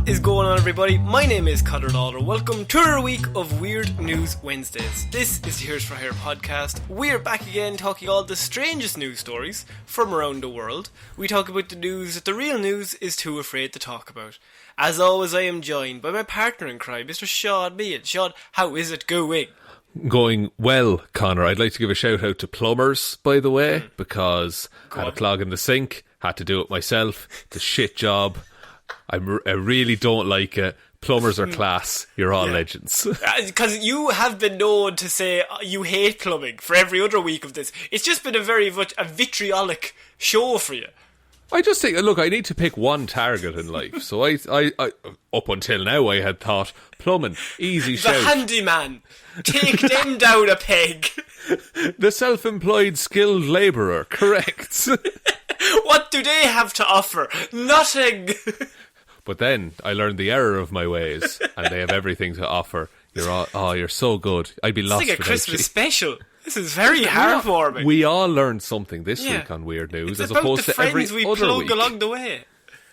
What is going on, everybody? My name is Ciara Lawler. Welcome to another week of Weird News Wednesdays. This is the Here's for Hire podcast. We're back again talking all the strangest news stories from around the world. We talk about the news that the real news is too afraid to talk about. As always, I am joined by my partner in crime, Mr. Shaun Meehan. Shaun, how is it going? Going well, Connor. I'd like to give a shout out to plumbers, by the way, because I had a clog in the sink, had to do it myself. It's a shit job. I really don't like it. Plumbers are class. You're all legends. Because you have been known to say you hate plumbing for every other week of this. It's just been a very much a vitriolic show for you. I just think, look, I need to pick one target in life. So I up until now, I had thought plumbing, easy shout. The handyman. Take them down a peg. The self-employed skilled labourer, correct. What do they have to offer? Nothing. But then I learned the error of my ways, and they have everything to offer. You're so good. I'd be lost. It's like a Christmas special. This is very heartwarming. We all learned something this week on Weird News, it's as opposed to every other week. It's about the friends we plug along the way.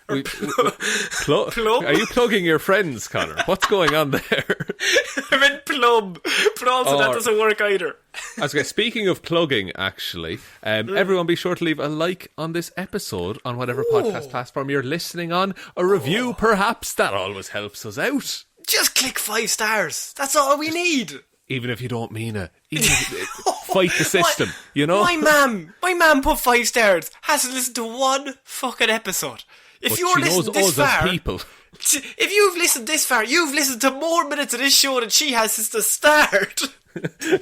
Plum? Are you plugging your friends, Connor? What's going on there? I meant plum, but also that doesn't work either. Speaking of plugging, actually, everyone be sure to leave a like on this episode on whatever podcast platform you're listening on. A review, perhaps. That always helps us out. Just click 5 stars. That's all we need. Even if you don't mean it. Fight the system, you know? My mum put 5 stars. Hasn't listened to one fucking episode. If you're listening this far, if you've listened this far, you've listened to more minutes of this show than she has since the start.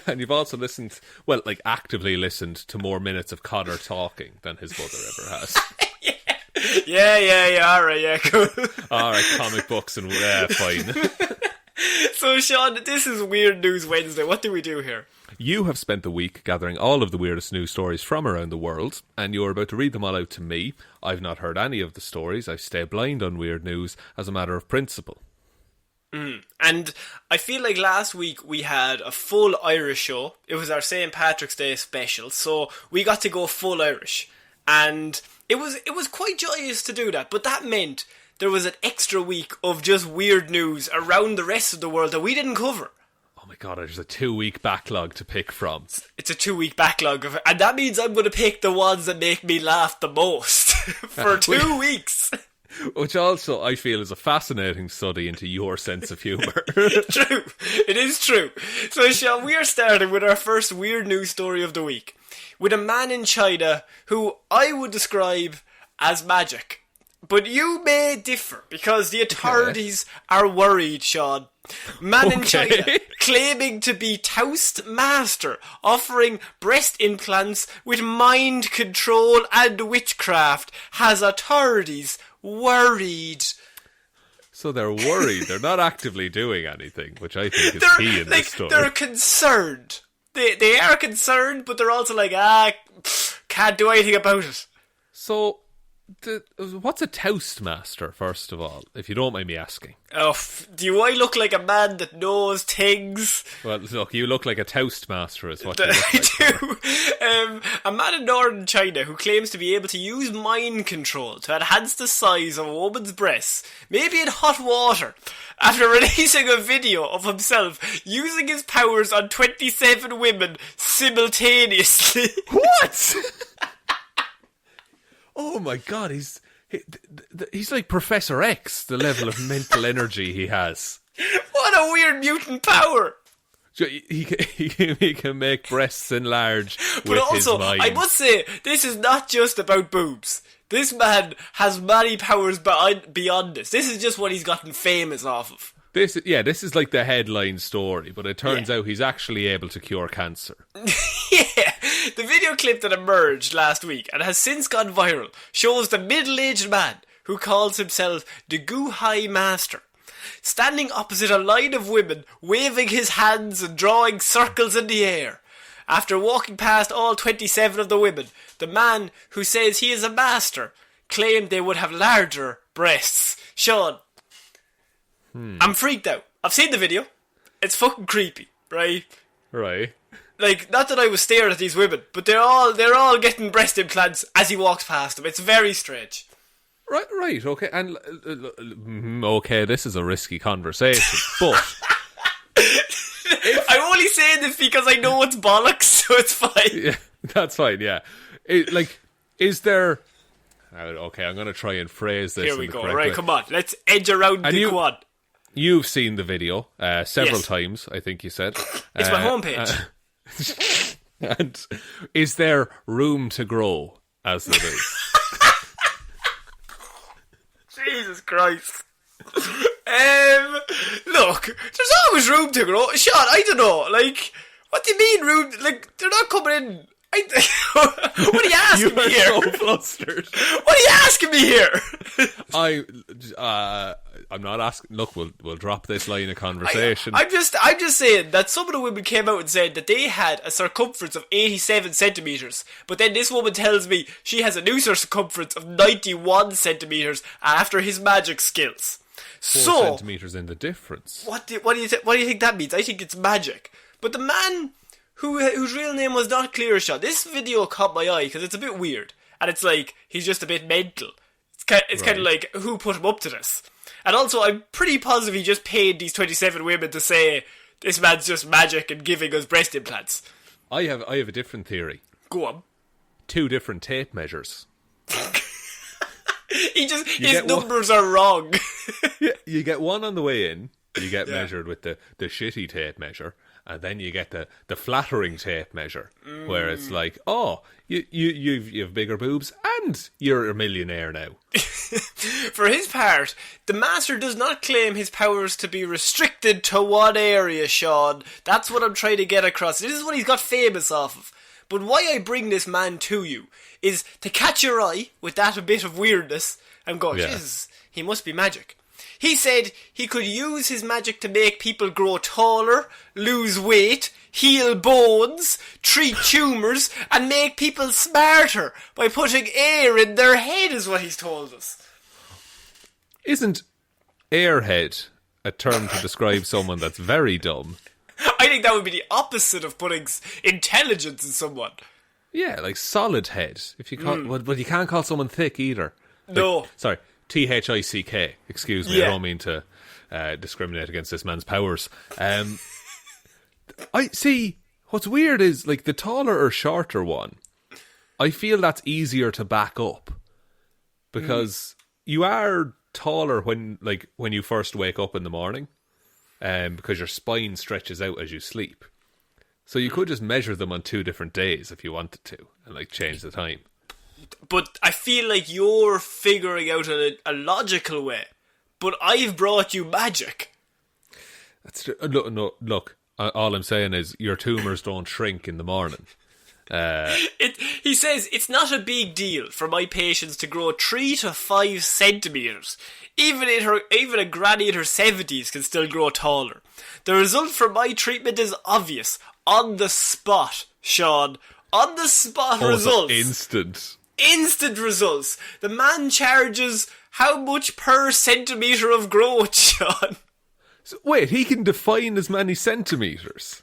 And you've also listened, actively listened to more minutes of Connor talking than his mother ever has. Yeah, alright, yeah, cool. Alright, comic books and fine. So, Shaun, this is Weird News Wednesday. What do we do here? You have spent the week gathering all of the weirdest news stories from around the world, and you're about to read them all out to me. I've not heard any of the stories. I stay blind on weird news as a matter of principle. And I feel like last week we had a full Irish show. It was our St. Patrick's Day special, so we got to go full Irish. And it was quite joyous to do that, but that meant there was an extra week of just weird news around the rest of the world that we didn't cover. Oh my god, there's a 2-week backlog to pick from. It's a 2-week backlog, and that means I'm going to pick the ones that make me laugh the most for 2 weeks. Which also, I feel, is a fascinating study into your sense of humour. True. It is true. So, Shaun, we are starting with our first weird news story of the week. With a man in China who I would describe as magic. But you may differ, because the authorities are worried, Shaun. Man in China claiming to be Toastmaster, offering breast implants with mind control and witchcraft, has authorities worried. So they're worried. They're not actively doing anything, which I think is key in this story. They're concerned. They are concerned, but they're also like, can't do anything about it. So, what's a Toastmaster, first of all, if you don't mind me asking? Oh, do I look like a man that knows things? Well, look, you look like a Toastmaster is what you look like. I do. A man in northern China who claims to be able to use mind control to enhance the size of a woman's breasts, maybe in hot water, after releasing a video of himself using his powers on 27 women simultaneously. What? Oh my god, he's like Professor X, the level of mental energy he has. What a weird mutant power! He can make breasts enlarge with also, his mind. I must say, this is not just about boobs. This man has many powers beyond this. This is just what he's gotten famous off of. This is like the headline story, but it turns out he's actually able to cure cancer. Yeah, the video clip that emerged last week and has since gone viral shows the middle-aged man who calls himself the Guhai Master, standing opposite a line of women, waving his hands and drawing circles in the air. After walking past all 27 of the women, the man who says he is a master claimed they would have larger breasts. Shaun, I'm freaked out. I've seen the video. It's fucking creepy, right? Right. Like, not that I was staring at these women, but they're all getting breast implants as he walks past them. It's very strange. Right, okay. And, okay, this is a risky conversation, but... I'm only saying this because I know it's bollocks, so it's fine. Yeah, that's fine, yeah. Is there... Okay, I'm going to try and phrase this. Here we go. Right, come on. Let's edge around the quad. You've seen the video several times, I think you said. It's my homepage. And is there room to grow, as it is? Jesus Christ. Look, there's always room to grow. Shaun, I don't know. Like, what do you mean room? Like, they're not coming in. What are you asking me here? You are so flustered. What are you asking me here? I'm not asking. Look, we'll drop this line of conversation. I'm just saying that some of the women came out and said that they had a circumference of 87 centimetres, but then this woman tells me she has a new circumference of 91 centimetres after his magic skills. 4 centimetres in the difference. What do you think that means? I think it's magic. But the man whose real name was not clear, Shaun, this video caught my eye because it's a bit weird, and it's like he's just a bit mental. It's kind of like, who put him up to this? And also, I'm pretty positive he just paid these 27 women to say this man's just magic and giving us breast implants. I have a different theory. Go on. 2 different tape measures. His numbers are wrong. You get one on the way in. You get measured with the shitty tape measure, and then you get the flattering tape measure, where it's like, oh, you've bigger boobs, and you're a millionaire now. For his part, the master does not claim his powers to be restricted to one area, Shaun. That's what I'm trying to get across. This is what he's got famous off of. But why I bring this man to you is to catch your eye with that bit of weirdness and go, Jesus, he must be magic. He said he could use his magic to make people grow taller, lose weight, heal bones, treat tumours, and make people smarter by putting air in their head, is what he's told us. Isn't airhead a term to describe someone that's very dumb? I think that would be the opposite of putting intelligence in someone. Yeah, like solid head. If you call, but you can't call someone thick either. No. Like, sorry, THICK. Excuse me, I don't mean to discriminate against this man's powers. I see. What's weird is like the taller or shorter one. I feel that's easier to back up because you are taller when you first wake up in the morning, because your spine stretches out as you sleep. So you could just measure them on 2 different days if you wanted to, and like change the time. But I feel like you're figuring out a logical way. But I've brought you magic. That's true. Look. All I'm saying is your tumours don't shrink in the morning. He says it's not a big deal for my patients to grow 3 to 5 centimetres. Even a granny in her 70s can still grow taller. The result from my treatment is obvious. On the spot, Shaun. On the spot results. Instant results. The man charges how much per centimetre of growth, Shaun? So, wait, he can define as many centimetres?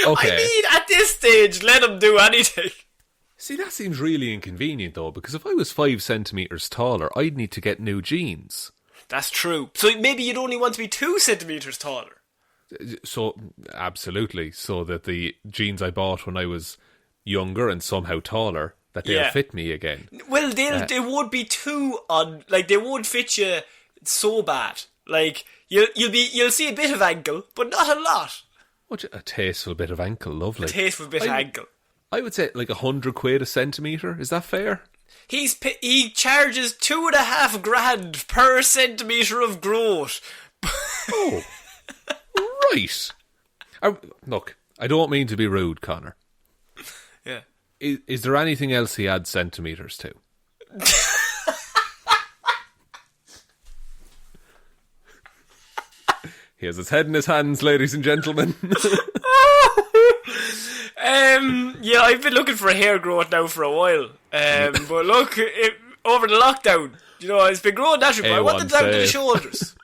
Okay. I mean, at this stage, let him do anything. See, that seems really inconvenient, though, because if I was 5 centimetres taller, I'd need to get new jeans. That's true. So maybe you'd only want to be 2 centimetres taller. So, absolutely. So that the jeans I bought when I was younger and somehow taller, that they'll fit me again. Well, they won't be too they won't fit you so bad. Like you'll see a bit of ankle, but not a lot. What a tasteful bit of ankle, lovely. A tasteful bit of ankle. I would say like £100 a centimetre. Is that fair? He charges $2,500 per centimetre of growth. Oh, right. Look, I don't mean to be rude, Connor. Yeah. Is there anything else he adds centimetres to? He has his head in his hands, ladies and gentlemen. Yeah, I've been looking for a hair growth now for a while. But look, over the lockdown, it's been growing naturally. But I want them down to the shoulders.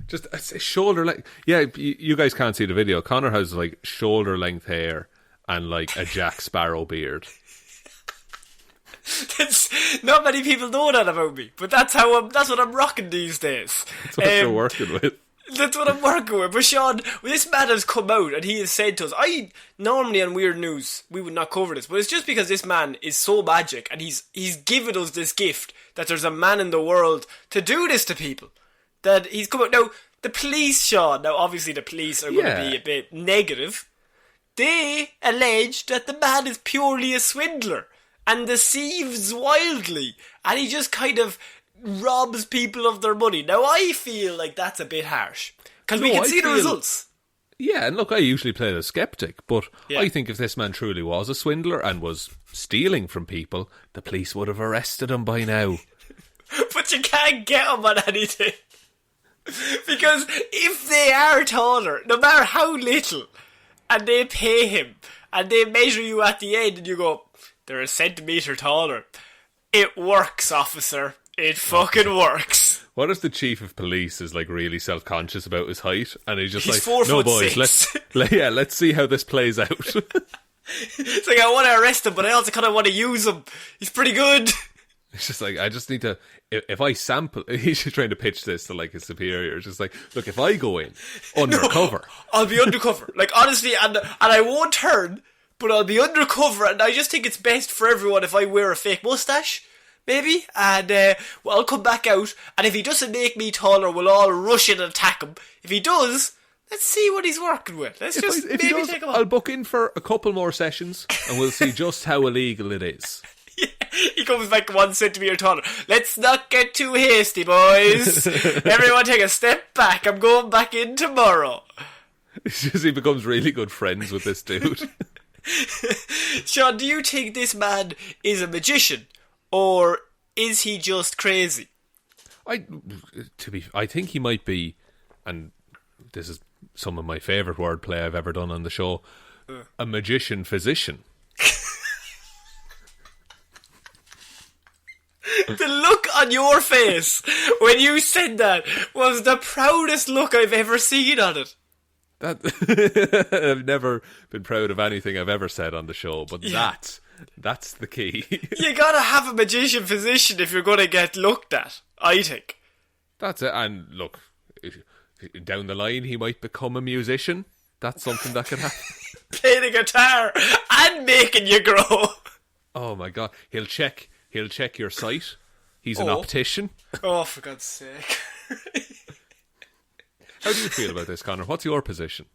Just a shoulder length. Yeah, you guys can't see the video. Connor has like shoulder length hair and like a Jack Sparrow beard. Not many people know that about me, but that's what I'm rocking these days. That's what you're working with. That's what I'm working with. But Shaun, this man has come out and he has said to us, normally on Weird News, we would not cover this, but it's just because this man is so magic and he's given us this gift that there's a man in the world to do this to people. That he's come out. Now, the police, Shaun, now obviously the police are going to be a bit negative. They allege that the man is purely a swindler and deceives wildly, and he just kind of robs people of their money. Now, I feel like that's a bit harsh, because we can see the results. Yeah, and look, I usually play the skeptic, but I think if this man truly was a swindler and was stealing from people, the police would have arrested him by now. But you can't get him on anything. Because if they are taller, no matter how little, and they pay him, and they measure you at the end, and you go, they're a centimetre taller, it works, officer. It fucking works. What if the chief of police is like really self-conscious about his height, and he's just he's like, 4'6". no boys, let's see how this plays out. It's like, I want to arrest him, but I also kind of want to use him. He's pretty good. It's just like, I just need to, if I sample, he's just trying to pitch this to like his superior. It's just like, look, if I go in undercover. I'll be undercover. Like, honestly, and I won't turn, but I'll be undercover, and I just think it's best for everyone if I wear a fake moustache. Maybe, and I'll come back out, and if he doesn't make me taller, we'll all rush in and attack him. If he does, let's see what he's working with. Let's take him on. I'll book in for a couple more sessions, and we'll see just how illegal it is. Yeah, he comes back 1 centimetre taller. Let's not get too hasty, boys. Everyone take a step back. I'm going back in tomorrow. It's just he becomes really good friends with this dude. Shaun, do you think this man is a magician? Or is he just crazy? I think he might be, and this is some of my favourite wordplay I've ever done on the show, a magician-physician. The look on your face when you said that was the proudest look I've ever seen on it. I've never been proud of anything I've ever said on the show, but that's the key. You gotta have a magician-physician if you're gonna get looked at, I think. That's it, and look, down the line he might become a musician. That's something that could happen. Playing the guitar and making you grow. Oh my god, he'll check your sight. He's an optician. Oh, for God's sake. How do you feel about this, Connor? What's your position?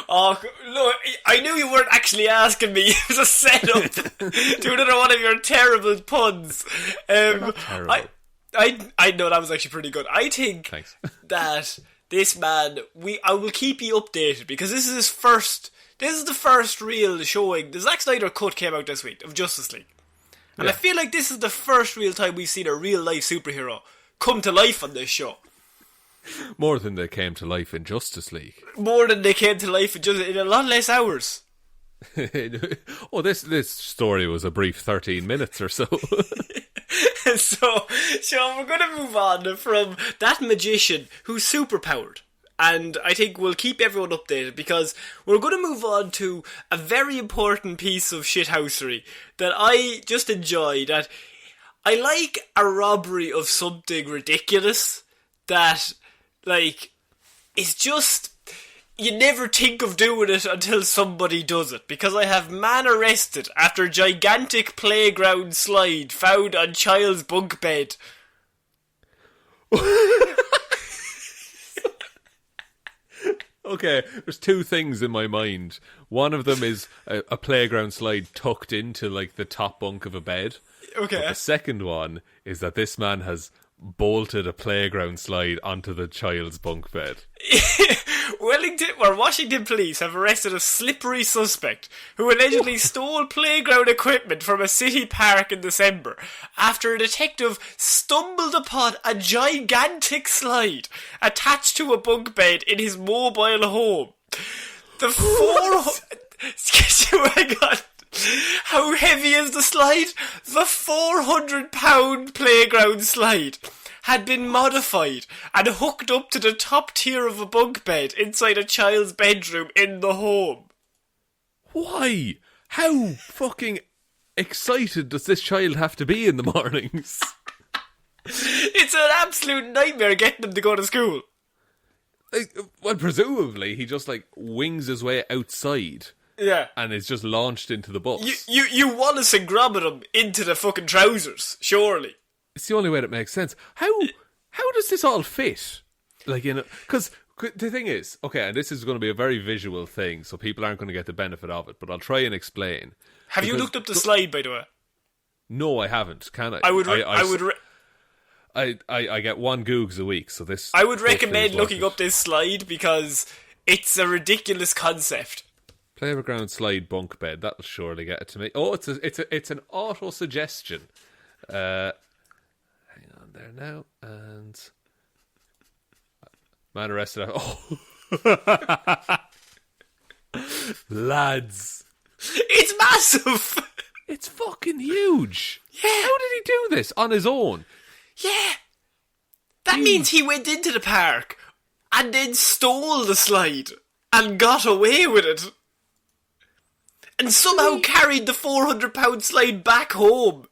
Oh, look, I knew you weren't actually asking me. It was a setup to another one of your terrible puns. Terrible. I know that was actually pretty good. I think that this man, I will keep you updated, because this is the first real showing. The Zack Snyder cut came out this week of Justice League. And I feel like this is the first real time we've seen a real life superhero come to life on this show. More than they came to life in Justice League. More than they came to life in a lot less hours. Oh, this story was a brief 13 minutes or so. So, Shaun, we're going to move on from that magician who's superpowered. And I think we'll keep everyone updated, because we're going to move on to a very important piece of shithousery that I just enjoy. That I like a robbery of something ridiculous that, like, it's just, you never think of doing it until somebody does it. Because I have man arrested after gigantic playground slide found on child's bunk bed. Okay, there's two things in my mind. One of them is a playground slide tucked into like the top bunk of a bed. Okay. But the second one is that this man has bolted a playground slide onto the child's bunk bed. Washington police have arrested a slippery suspect who allegedly stole playground equipment from a city park in December after a detective stumbled upon a gigantic slide attached to a bunk bed in his mobile home. The oh my God. How heavy is the slide? The 400-pound playground slide had been modified and hooked up to the top tier of a bunk bed inside a child's bedroom in the home. Why? How fucking excited does this child have to be in the mornings? It's an absolute nightmare getting him to go to school. Like, well, presumably he just like wings his way outside. Yeah. And is just launched into the bus. You Wallace and Gromit him into the fucking trousers, surely. It's the only way that makes sense. How does this all fit? Like, because the thing is, okay, and this is going to be a very visual thing, so people aren't going to get the benefit of it, but I'll try and explain. Have you looked up the slide, by the way? No, I haven't. Can I? I get one Googs a week, so this... I would recommend looking up this slide because it's a ridiculous concept. Playground slide bunk bed. That'll surely get it to me. Oh, it's an auto suggestion. Hang on there now, and man arrested. Oh, lads, it's massive. It's fucking huge. Yeah. How did he do this on his own? Yeah. That means he went into the park and then stole the slide and got away with it. And somehow carried the 400-pound slide back home.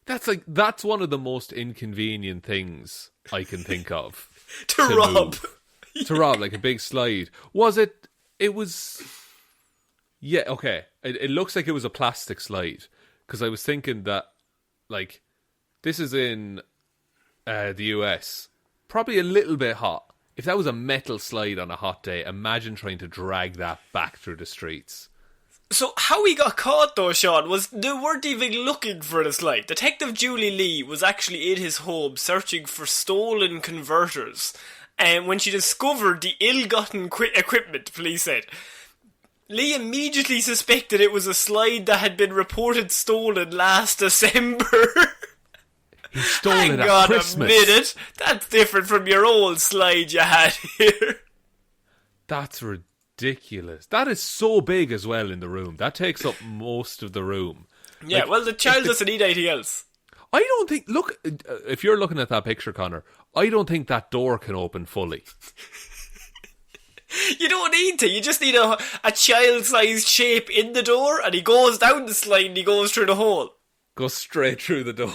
That's one of the most inconvenient things I can think of. to rob. To rob, like a big slide. It was... Yeah, okay. It looks like it was a plastic slide. Because I was thinking that, like, this is in the US. Probably a little bit hot. If that was a metal slide on a hot day, imagine trying to drag that back through the streets. So how he got caught though, Shaun, was they weren't even looking for the slide. Detective Julie Lee was actually in his home searching for stolen converters. And when she discovered the ill-gotten equipment, police said, Lee immediately suspected it was a slide that had been reported stolen last December. He stole it at Christmas. Hang on a minute. That's different from your old slide you had here. That's ridiculous. That is so big as well in the room. That takes up most of the room. Yeah, well, the child doesn't need anything else. I don't think... Look, if you're looking at that picture, Connor, I don't think that door can open fully. You don't need to. You just need a child-sized shape in the door, and he goes down the slide and he goes through the hole. Goes straight through the door.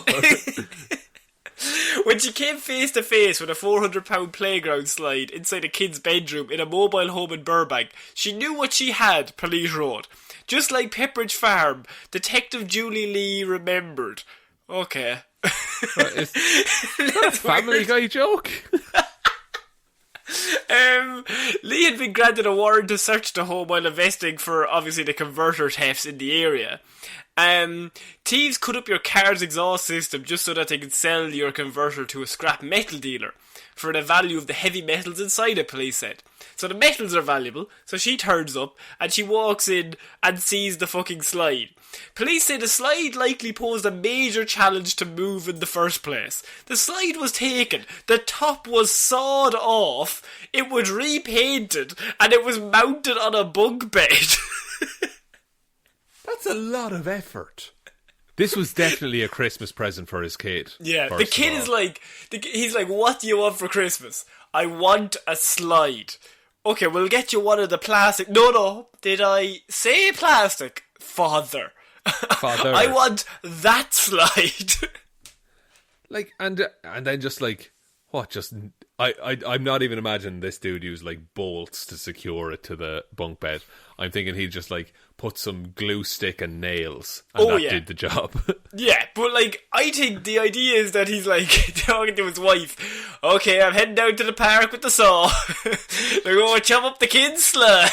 When she came face to face with a 400-pound playground slide inside a kid's bedroom in a mobile home in Burbank, she knew what she had, police wrote. Just like Pepperidge Farm, Detective Julie Lee remembered. Okay. Is that a Family Guy joke? Lee had been granted a warrant to search the home while investigating for, obviously, the converter thefts in the area. Thieves cut up your car's exhaust system just so that they could sell your converter to a scrap metal dealer for the value of the heavy metals inside it, police said. So the metals are valuable, so she turns up and she walks in and sees the fucking slide. Police say the slide likely posed a major challenge to move in the first place. The slide was taken, the top was sawed off, it was repainted, and it was mounted on a bunk bed. That's a lot of effort. This was definitely a Christmas present for his kid. Yeah, the kid is like... He's like, what do you want for Christmas? I want a slide. Okay, we'll get you one of the plastic... No, did I say plastic? Father. I want that slide. Like, and then just like... What, just... I'm not even imagining this dude used like bolts to secure it to the bunk bed. I'm thinking he just like put some glue stick and nails and did the job. Yeah, but like I think the idea is that he's like talking to his wife. Okay, I'm heading down to the park with the saw. They're going to chop up the kids' slide.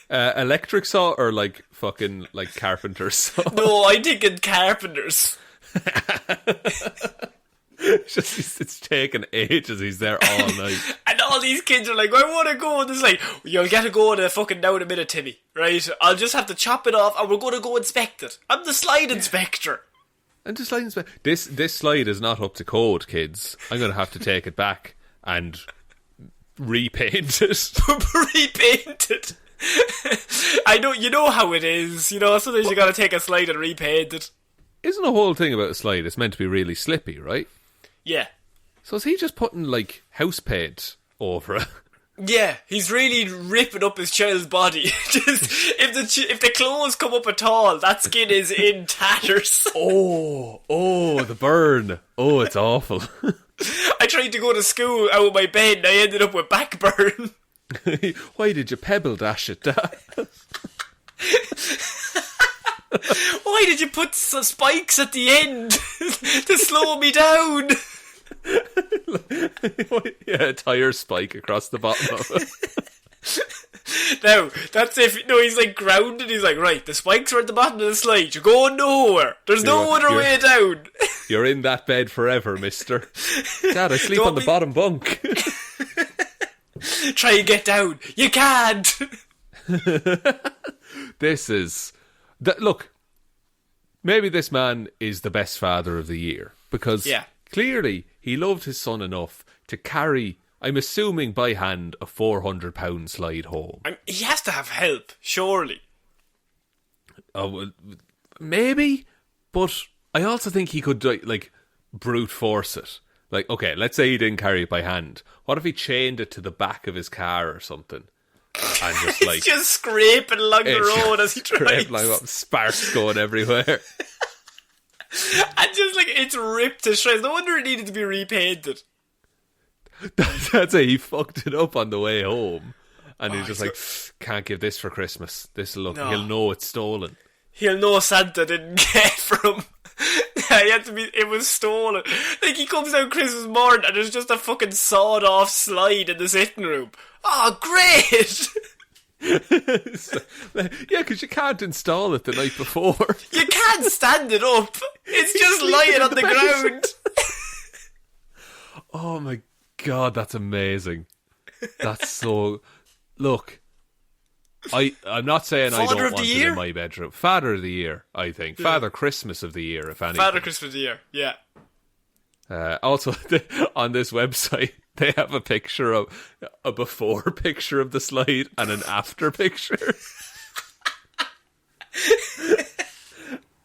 Electric saw or like fucking like carpenter saw? No, I'm thinking carpenters. It's taken ages. He's there all night. And all these kids are like, I want to go. And it's like, you'll get to go in a fucking now in a minute, Timmy. Right? I'll just have to chop it off and we're going to go inspect it. I'm the slide inspector. And the slide inspector. This slide is not up to code, kids. I'm going to have to take it back and repaint it. Repaint it? I know, you know how it is. You know, sometimes you got to take a slide and repaint it. Isn't the whole thing about a slide, it's meant to be really slippy, right? Yeah. So is he just putting, like, house paint over it? Yeah, he's really ripping up his child's body. Just if the clothes come up at all, that skin is in tatters. Oh, the burn. Oh, it's awful. I tried to go to school out of my bed and I ended up with back burn. Why did you pebble dash it, Dad? Why did you put some spikes at the end to slow me down? Yeah, a tyre spike across the bottom of it. Now, that's if... No, he's like grounded. He's like, right, the spikes are at the bottom of the slide. You're going nowhere. There's no other way down. You're in that bed forever, mister. Dad, I sleep on the bottom bunk. Try and get down. You can't. This is... Look, maybe this man is the best father of the year. Because clearly he loved his son enough to carry... I'm assuming by hand a £400 slide home. He has to have help, surely. Oh, well, maybe, but I also think he could like brute force it. Like, okay, let's say he didn't carry it by hand. What if he chained it to the back of his car or something? And just like it's just scraping along the road as he drives. Like sparks going everywhere. And just like it's ripped to shreds. No wonder it needed to be repainted. That's it. He fucked it up on the way home, and he's just like, "Can't give this for Christmas. This look, he'll know it's stolen. He'll know Santa didn't get it from him. It was stolen. Like he comes out Christmas morning and there's just a fucking sawed off slide in the sitting room. Oh, great! Yeah, because you can't install it the night before. You can't stand it up. It's just lying on the ground. Oh my God, that's amazing. That's so... Look, I'm not saying I don't want it in my bedroom. Father of the year, I think. Father Christmas of the year, if anything. Father Christmas of the year, yeah. Also, on this website, they have a picture of... a before picture of the slide and an after picture.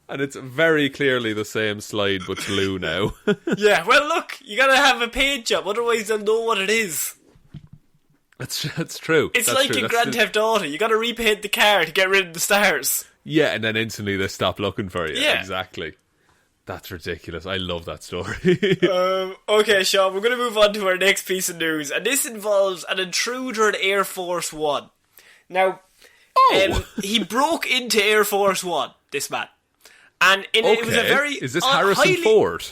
And it's very clearly the same slide, but blue now. Yeah, well, look, you gotta have a paint job, otherwise they'll know what it is. That's true. It's like in Grand Theft Auto. You gotta repaint the car to get rid of the stars. Yeah, and then instantly they stop looking for you. Yeah. Exactly. That's ridiculous. I love that story. Okay, Shaun, we're going to move on to our next piece of news. And this involves an intruder in Air Force One. Now, he broke into Air Force One, this man. And it was a very... Is this Harrison Ford?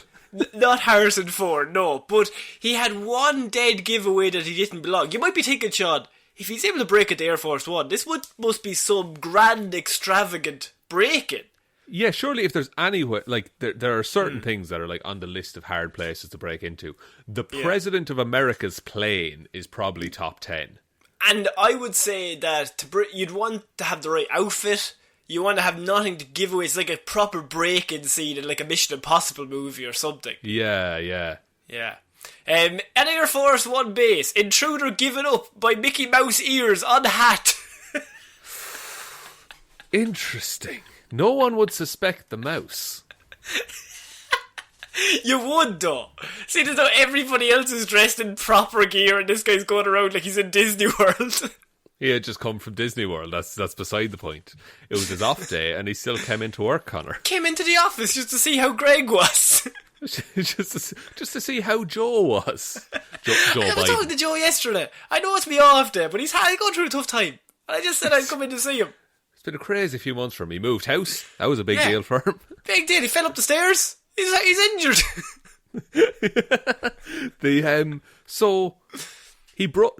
Not Harrison Ford, no. But he had one dead giveaway that he didn't belong. You might be thinking, Shaun, if he's able to break into Air Force One, this must be some grand, extravagant break-in. Yeah, surely if there's anywhere, like, there are certain things that are, like, on the list of hard places to break into. The President of America's plane is probably top 10. And I would say that you'd want to have the right outfit. You want to have nothing to give away. It's like a proper break-in scene in like a Mission Impossible movie or something. Yeah. At Air Force One base, intruder given up by Mickey Mouse ears on hat. Interesting. No one would suspect the mouse. You would, though. See, as though everybody else is dressed in proper gear and this guy's going around like he's in Disney World. He had just come from Disney World. That's beside the point. It was his off day, and he still came into work, Connor. Came into the office just to see how Greg was. just to see how Joe was. Joe I was talking to Joe yesterday. I know it's me off day, but he's going through a tough time. And I just said I'd come in to see him. It's been a crazy few months for him. He moved house. That was a big deal for him. Big deal. He fell up the stairs. He's injured. So he brought...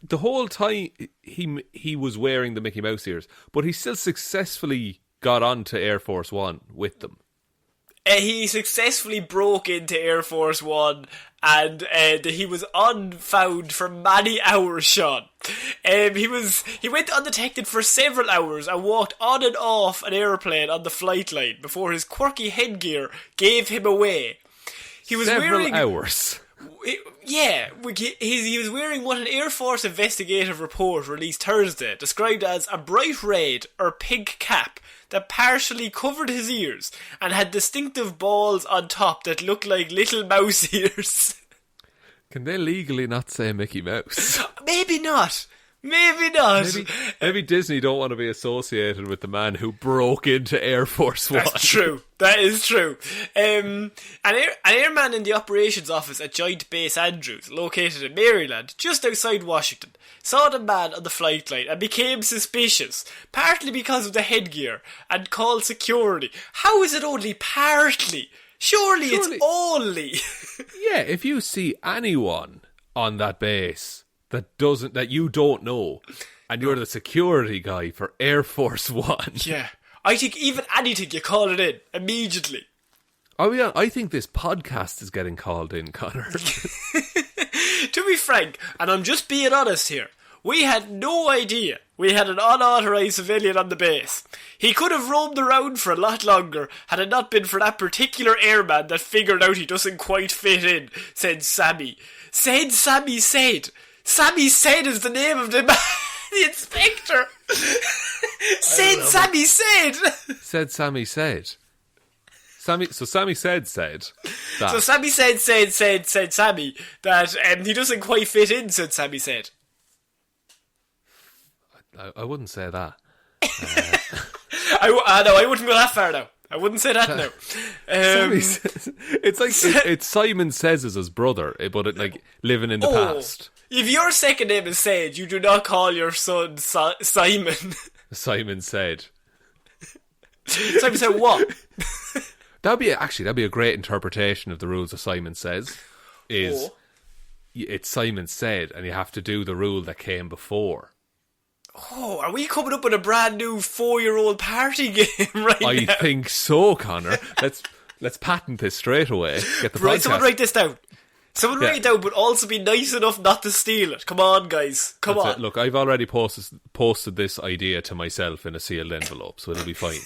The whole time he was wearing the Mickey Mouse ears, but he still successfully got onto Air Force One with them. He successfully broke into Air Force One and he was unfound for many hours, Shaun. He went undetected for several hours and walked on and off an airplane on the flight line before his quirky headgear gave him away. He was several hours. Yeah, he was wearing what an Air Force investigative report released Thursday described as a bright red or pink cap that partially covered his ears and had distinctive balls on top that looked like little mouse ears. Can they legally not say Mickey Mouse? Maybe not. Maybe not. Maybe Disney don't want to be associated with the man who broke into Air Force One. That's true. That is true. An airman in the operations office at Joint Base Andrews, located in Maryland, just outside Washington, saw the man on the flight line and became suspicious, partly because of the headgear, and called security. How is it only partly? Surely it's only. Yeah, if you see anyone on that base that you don't know, and you're the security guy for Air Force One. Yeah. I think even anything, you call it in immediately. Oh yeah, I think this podcast is getting called in, Connor. To be frank, and I'm just being honest here, we had no idea we had an unauthorised civilian on the base. He could have roamed around for a lot longer had it not been for that particular airman that figured out he doesn't quite fit in, said Sammy. Sammy said. Sammy said is the name of the man, the inspector. Sammy said. Said Sammy said. Sammy said that. So Sammy said Sammy that he doesn't quite fit in, said Sammy said. I wouldn't say that. I wouldn't go that far now. I wouldn't say that now. It's like it's Simon Says is his brother, but it like living in the past. If your second name is Sage, you do not call your son Simon. Simon said. Simon said what? That'd be a great interpretation of the rules of Simon Says. It's Simon Said, and you have to do the rule that came before. Oh, are we coming up with a brand new 4-year-old party game right now? I think so, Connor. Let's patent this straight away. Get the podcast. Someone write this down. Write it down, but also be nice enough not to steal it. Come on, guys. Come on. Look, I've already posted this idea to myself in a sealed envelope, so it'll be fine.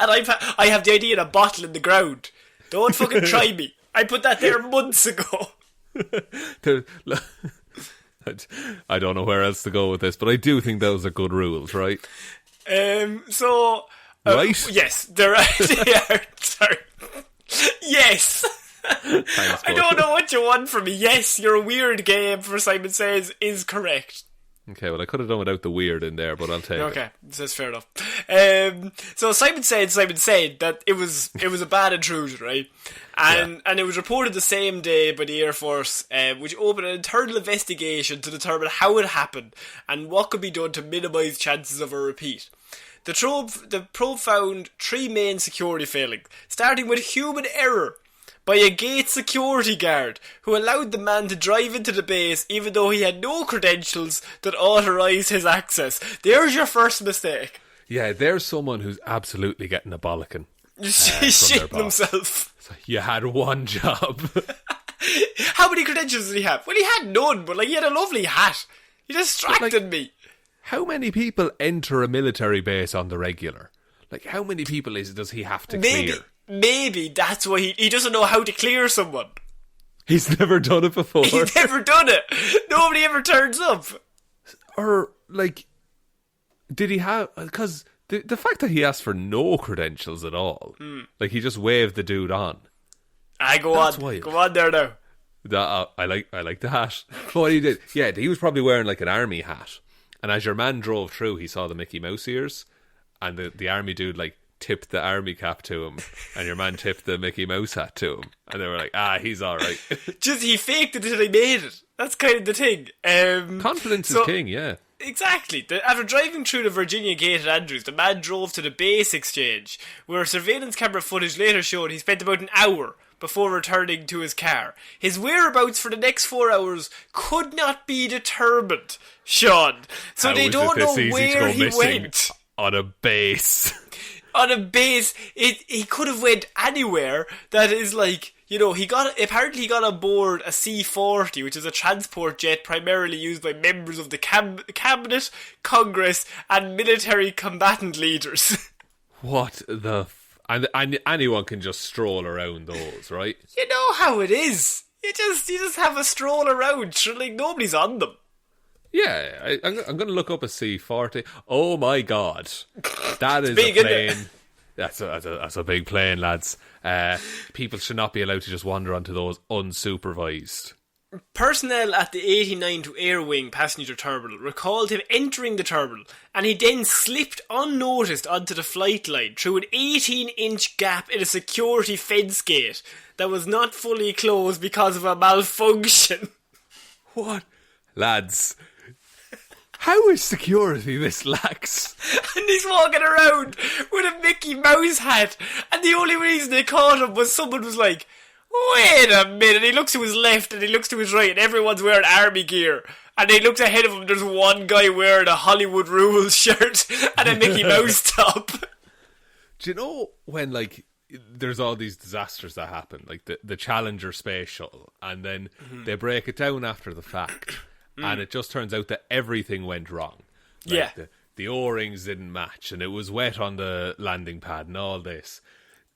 And I have the idea in a bottle in the ground. Don't fucking try me. I put that there months ago. I don't know where else to go with this, but I do think those are good rules, right? Right? Yes, they're they are. Sorry. Yes. Thanks, I don't know what you want from me. Yes, your weird game for Simon Says is correct. Okay, well I could have done without the weird in there, but I'll take it. Okay, that's fair enough. So Simon said that it was a bad intrusion, right? And it was reported the same day by the Air Force, which opened an internal investigation to determine how it happened and what could be done to minimise chances of a repeat. The probe found 3 main security failings, starting with human error by a gate security guard who allowed the man to drive into the base even though he had no credentials that authorised his access. There's your first mistake. Yeah, there's someone who's absolutely getting a bollocking. He's shitting himself. So you had one job. How many credentials did he have? Well, he had none, but he had a lovely hat. He distracted me. How many people enter a military base on the regular? How many people does he have to clear? Maybe that's why he doesn't know how to clear someone. He's never done it before. He's never done it. Nobody ever turns up. Or, did he have... Because the fact that he asked for no credentials at all, he just waved the dude on. Go on there now. I like the hat. What he did... Yeah, he was probably wearing, an army hat. And as your man drove through, he saw the Mickey Mouse ears. And the army dude, tipped the army cap to him, and your man tipped the Mickey Mouse hat to him, and they were like, he's alright. Just he faked it until he made it. That's kind of the thing. Confidence is king, yeah. Exactly. After driving through the Virginia Gate at Andrews, the man drove to the base exchange, where surveillance camera footage later showed he spent about an hour before returning to his car. His whereabouts for the next 4 hours could not be determined, Shaun. So they don't know where he went. On a base. On a base, he could have went anywhere that is he got on board a C-40, which is a transport jet primarily used by members of the cabinet, Congress, and military combatant leaders. What the... And anyone can just stroll around those, right? You know how it is. You just have a stroll around, nobody's on them. Yeah, I'm going to look up a C-40. Oh my God. That is big, a plane. That's a big plane, lads. People should not be allowed to just wander onto those unsupervised. Personnel at the 89 Air Wing passenger terminal recalled him entering the terminal, and he then slipped unnoticed onto the flight line through an 18-inch gap in a security fence gate that was not fully closed because of a malfunction. What? Lads, how is security this lax? And he's walking around with a Mickey Mouse hat, and the only reason they caught him was someone was like, wait a minute, he looks to his left and he looks to his right and everyone's wearing army gear. And he looks ahead of him, there's one guy wearing a Hollywood Rules shirt and a Mickey Mouse top. Do you know when, like, there's all these disasters that happen, like the Challenger space shuttle, and then they break it down after the fact, and it just turns out that everything went wrong. Like the O-rings didn't match, and it was wet on the landing pad and all this.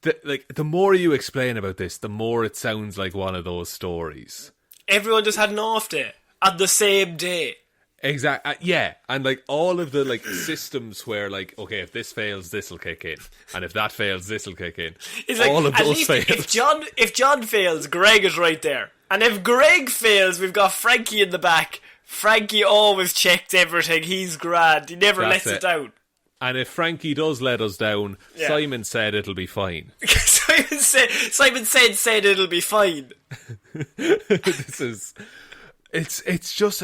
The more you explain about this, the more it sounds like one of those stories. Everyone just had an off day on the same day. Exactly. Yeah, and like all of the like systems where like, okay, if this fails, this will kick in, and if that fails, this will kick in. It's like, all of those fail. If John fails, Greg is right there, and if Greg fails, we've got Frankie in the back. Frankie always checks everything. He's grand. He never lets it down. And if Frankie does let us down, Simon said it'll be fine. Simon said it'll be fine. It's just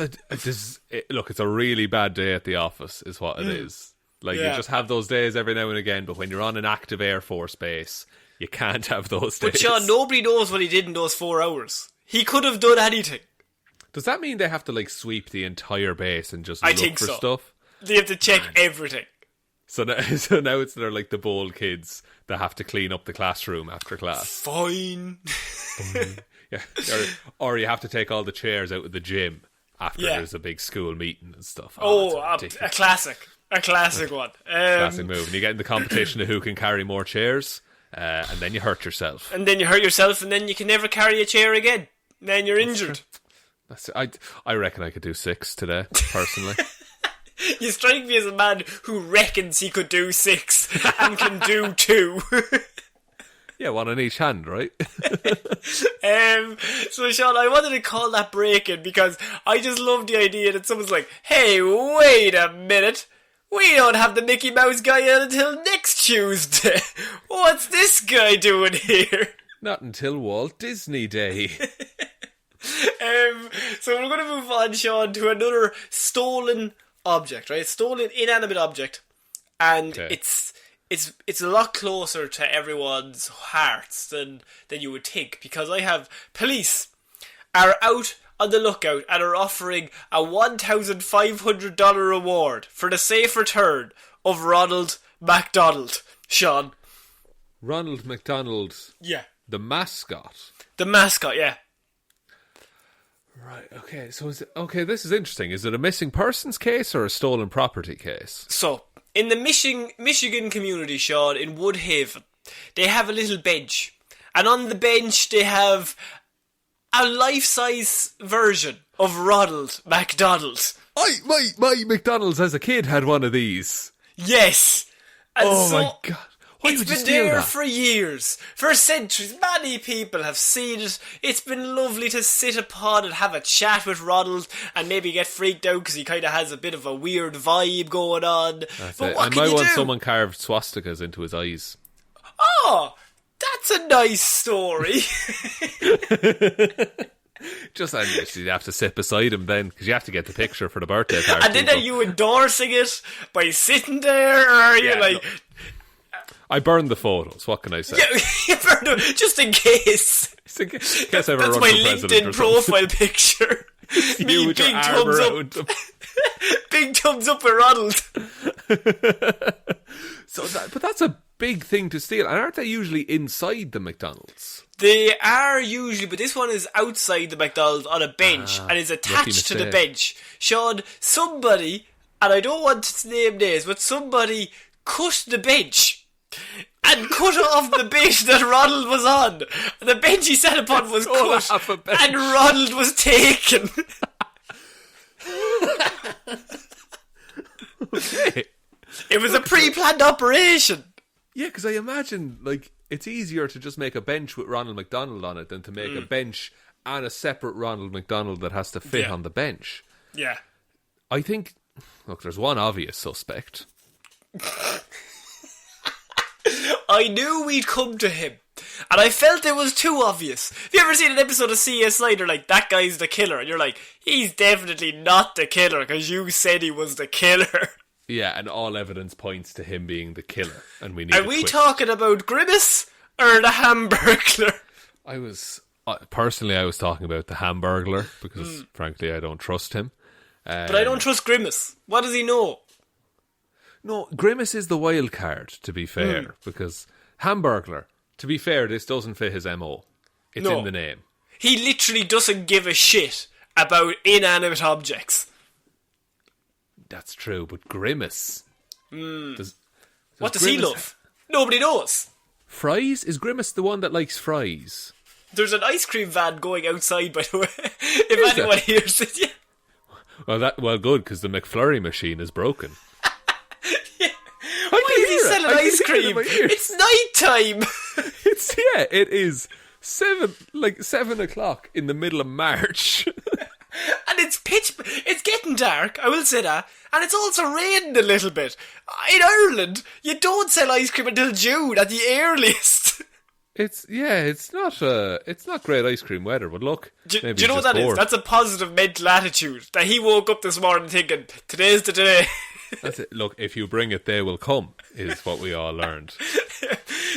look, it's a really bad day at the office is what it is. Like, you just have those days every now and again, but when you're on an active Air Force base, you can't have those days. But Sean, nobody knows what he did in those 4 hours. He could have done anything. Does that mean they have to like sweep the entire base and just look for stuff? They have to check everything. So now they're like the bold kids that have to clean up the classroom after class. Fine. Yeah, or you have to take all the chairs out of the gym after there's a big school meeting and stuff. A classic one. Classic move. And you get in the competition of who can carry more chairs, and then you hurt yourself. And then you can never carry a chair again. Then you're injured. I reckon I could do 6 today, personally. You strike me as a man who reckons he could do 6 and can do 2. Yeah, one on each hand, right? So Sean, I wanted to call that break-in because I just love the idea that someone's like, hey, wait a minute, we don't have the Mickey Mouse guy out until next Tuesday. What's this guy doing here? Not until Walt Disney Day. So we're going to move on, Sean, to another stolen object, right? Stolen inanimate object, and it's a lot closer to everyone's hearts than you would think, because I have police are out on the lookout and are offering a $1,500 reward for the safe return of Ronald McDonald. Sean. Ronald McDonald? Yeah. The mascot? The mascot, yeah. Right, okay, so this is interesting. Is it a missing persons case or a stolen property case? So, in the Michigan community, Sean, in Woodhaven, they have a little bench. And on the bench, they have a life-size version of Ronald McDonald. My McDonald's as a kid had one of these. Yes. And my God. Why would you steal that? It's been there for years, for centuries. Many people have seen it. It's been lovely to sit upon and have a chat with Ronald and maybe get freaked out because he kind of has a bit of a weird vibe going on. But what can you do? I might want someone carved swastikas into his eyes. Oh, that's a nice story. Just you'd have to sit beside him then, because you have to get the picture for the birthday party. And then are you endorsing it by sitting there, or are you like... No. I burned the photos. What can I say? Yeah, you burned them just in case. That's my LinkedIn profile picture. Me, big thumbs up. Big thumbs up with Ronald. But that's a big thing to steal. And aren't they usually inside the McDonald's? They are usually, but this one is outside the McDonald's on a bench and is attached to the bench. Sean, somebody, and I don't want to name names, but somebody cut the bench. And cut off the bench that Ronald was on. The bench he sat upon was cut, and Ronald was taken. Okay. It was a pre-planned operation. Yeah, because I imagine, like, it's easier to just make a bench with Ronald McDonald on it than to make a bench and a separate Ronald McDonald that has to fit on the bench. Yeah. I think, look, there's one obvious suspect. I knew we'd come to him. And I felt it was too obvious. Have you ever seen an episode of C.S. Snyder, like, that guy's the killer? And you're like, he's definitely not the killer because you said he was the killer. Yeah, and all evidence points to him being the killer. And we need Are we talking about Grimace or the Hamburglar? I was talking about the Hamburglar because, frankly, I don't trust him. But I don't trust Grimace. What does he know? No, Grimace is the wild card, to be fair, because Hamburglar, to be fair, this doesn't fit his MO. It's in the name. He literally doesn't give a shit about inanimate objects. That's true, but Grimace... What does he love? Nobody knows. Fries? Is Grimace the one that likes fries? There's an ice cream van going outside, by the way. If anyone hears it, yeah. Well, good, because the McFlurry machine is broken. Why is he selling ice cream? It's night time. It is 7 o'clock in the middle of March. And it's getting dark, I will say that. And it's also raining a little bit. In Ireland, you don't sell ice cream until June at the earliest. It's not great ice cream weather, but look. Do you know what that is? That's a positive mental attitude. That he woke up this morning thinking, today's the day. That's it. Look, if you bring it, they will come, is what we all learned.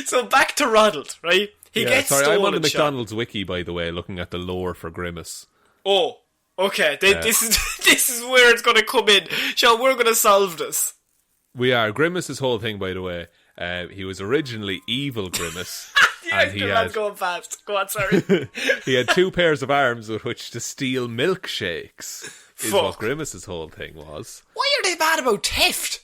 So back to Ronald, right? He gets stolen. I'm on the McDonald's wiki, by the way, looking at the lore for Grimace. Oh, okay. This is where it's going to come in. Shaun, we're going to solve this. We are. Grimace's whole thing, by the way, he was originally evil Grimace. Yes, and man's going fast. Go on, sorry. He had 2 pairs of arms with which to steal milkshakes. Is what Grimace's whole thing was. Why are they bad about theft?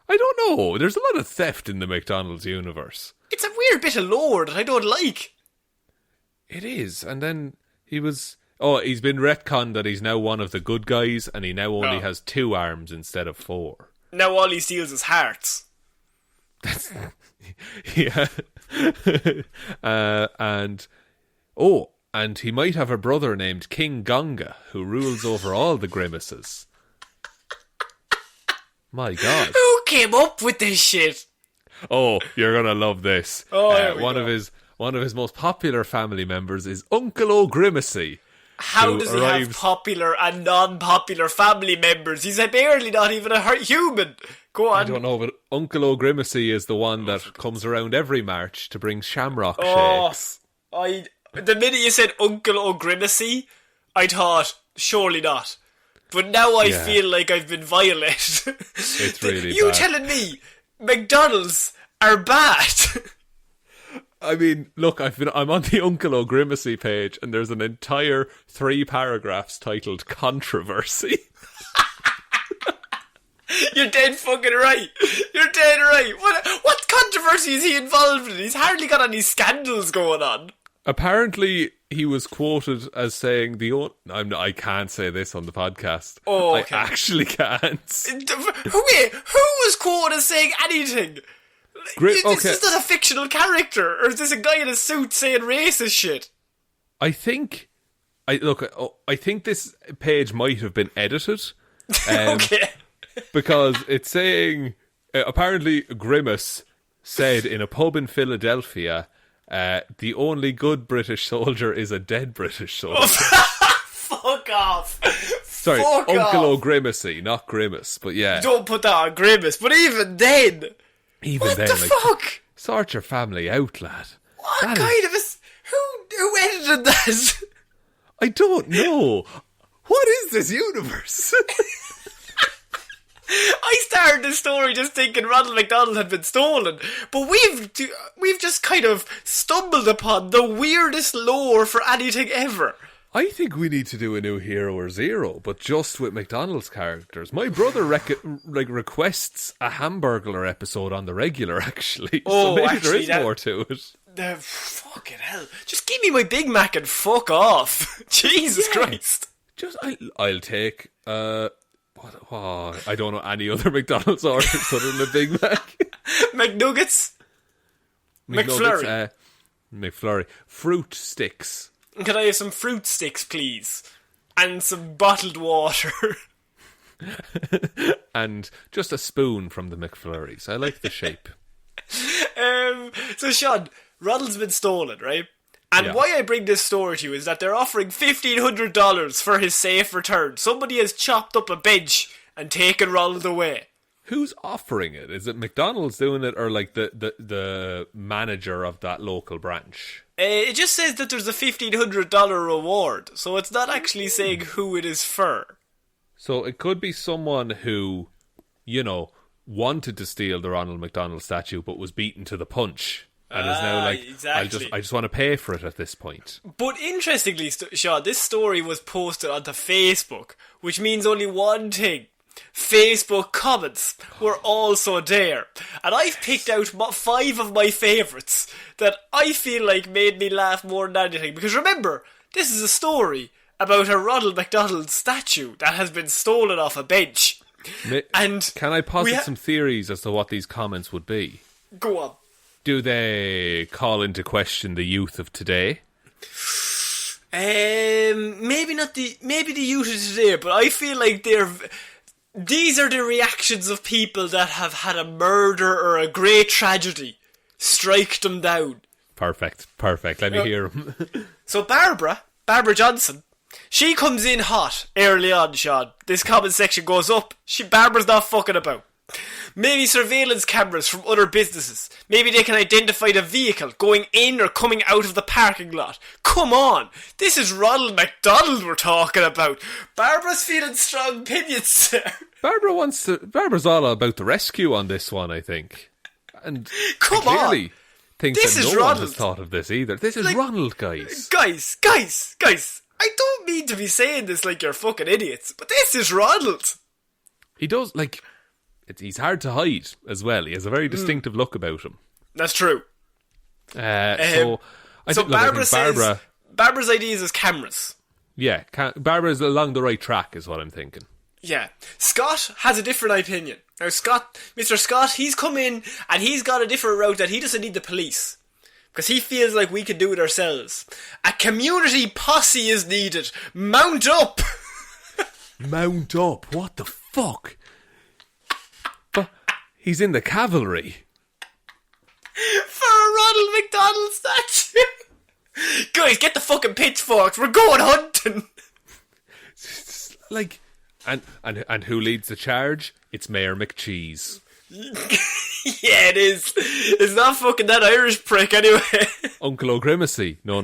I don't know. There's a lot of theft in the McDonald's universe. It's a weird bit of lore that I don't like. It is. And then he's been retconned that he's now one of the good guys and he now only has 2 arms instead of 4. Now all he steals is hearts. Yeah. And he might have a brother named King Gonga who rules over all the Grimaces. My God. Who came up with this shit? Oh, you're gonna love this. One of his most popular family members is Uncle O'Grimacy. How does he have popular and non-popular family members? He's barely not even a human. Go on. I don't know, but Uncle O'Grimacy is the one that comes around every March to bring shamrock shakes. The minute you said Uncle O'Grimacy, I thought, surely not. But now I feel like I've been violated. It's really You bad. telling me McDonald's are bad? I mean, look, I'm on the Uncle O'Grimacy page, and there's an entire 3 paragraphs titled "Controversy." You're dead fucking right. You're dead right. What controversy is he involved in? He's hardly got any scandals going on. Apparently, he was quoted as saying I can't say this on the podcast. Oh, okay. I actually can't. Wait, who was quoted as saying anything? This is not a fictional character, or is this a guy in a suit saying racist shit? I think this page might have been edited. Okay. Because it's saying, apparently Grimace said in a pub in Philadelphia, the only good British soldier is a dead British soldier. Fuck off. Sorry, Uncle O'Grimacy, not Grimace, but yeah. Don't put that on Grimace, but even then... What the fuck? Sort your family out, lad. What kind of a... Who edited that? I don't know. What is this universe? I started this story just thinking Ronald McDonald had been stolen, but we've just kind of stumbled upon the weirdest lore for anything ever. I think we need to do a new Hero or Zero, but just with McDonald's characters. My brother requests a Hamburglar episode on the regular, actually. Oh, so maybe actually, there is more to it. Fucking hell. Just give me my Big Mac and fuck off. Jesus Christ. I'll take... Oh, I don't know any other McDonald's orders other than a Big Mac. McNuggets. McFlurry. McFlurry. Fruit sticks. Can I have some fruit sticks, please? And some bottled water. And just a spoon from the McFlurries. I like the shape. So, Shaun, Ronald's been stolen, right? And why I bring this story to you is that they're offering $1,500 for his safe return. Somebody has chopped up a bench and taken Ronald away. Who's offering it? Is it McDonald's doing it, or like the manager of that local branch? It just says that there's a $1,500 reward, so it's not actually saying who it is for. So it could be someone who, you know, wanted to steal the Ronald McDonald statue but was beaten to the punch. And is now like, exactly. I just want to pay for it at this point. But interestingly, Shaun, this story was posted onto Facebook, which means only one thing. Facebook comments were also there. And I've picked out 5 of my favourites that I feel like made me laugh more than anything. Because remember, this is a story about a Ronald McDonald statue that has been stolen off a bench. And can I posit some theories as to what these comments would be? Go on. Do they call into question the youth of today? Maybe the youth of today, but I feel like these are the reactions of people that have had a murder or a great tragedy strike them down. Perfect. Let me hear them. So Barbara Johnson, she comes in hot early on, Shaun. This comment section goes up. Barbara's not fucking about. Maybe surveillance cameras from other businesses. Maybe they can identify the vehicle going in or coming out of the parking lot. Come on, this is Ronald McDonald we're talking about. Barbara's feeling strong opinions there. Barbara's all about the rescue on this one, I think. And come clearly on. Thinks this that is no Ronald. one has thought of this either. This is Ronald, guys. Guys. I don't mean to be saying this like you're fucking idiots, but this is Ronald. He does, like... He's hard to hide as well. He has a very distinctive look about him. That's true. So Barbara's ideas is cameras. Yeah, Barbara's along the right track is what I'm thinking. Yeah. Scott has a different opinion. Now Mr. Scott, he's come in and he's got a different route that he doesn't need the police. Because he feels like we can do it ourselves. A community posse is needed. Mount up! Mount up? What the fuck? He's in the cavalry. For a Ronald McDonald statue. Guys, get the fucking pitchforks. We're going hunting. Like, and who leads the charge? It's Mayor McCheese. Yeah, it is. It's not fucking that Irish prick anyway. Uncle O'Grimacy. No.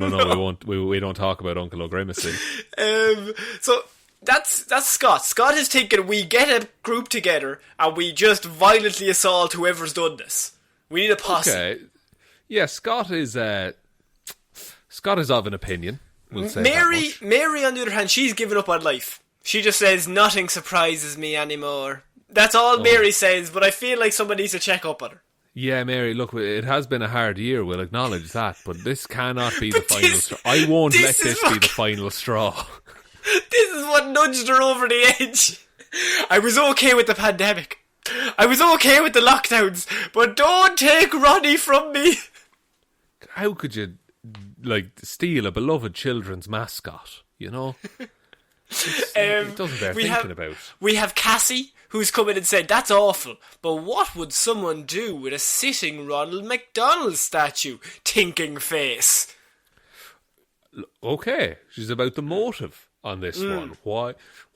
We don't talk about Uncle O'Grimacy. So that's Scott. Scott is thinking we get a group together and we just violently assault whoever's done this. We need a posse. Okay. Yeah, Scott is of an opinion. We'll say Mary, on the other hand, she's given up on life. She just says nothing surprises me anymore. That's all Mary says, but I feel like someone needs to check up on her. Yeah, Mary, look, it has been a hard year, we'll acknowledge that, but this cannot be the final straw. I won't let this be the final straw. This is what nudged her over the edge. I was okay with the pandemic. I was okay with the lockdowns, but don't take Ronnie from me. How could you, steal a beloved children's mascot, you know? It doesn't bear thinking about. We have Cassie, who's come in and said, that's awful, but what would someone do with a sitting Ronald McDonald statue? Thinking face. Okay, she's about the motive on this one.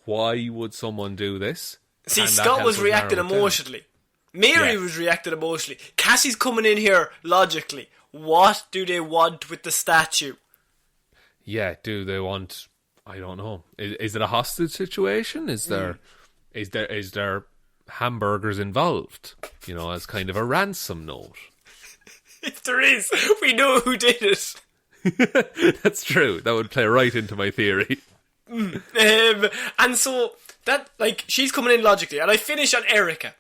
Why would someone do this? See, Scott was reacting emotionally. Mary was reacting emotionally. Cassie's coming in here logically. What do they want with the statue? Yeah, do they want... I don't know. Is it a hostage situation? Is there hamburgers involved? You know, as kind of a ransom note. If there is, we know who did it. That's true. That would play right into my theory. And so that, she's coming in logically, and I finish on Erica.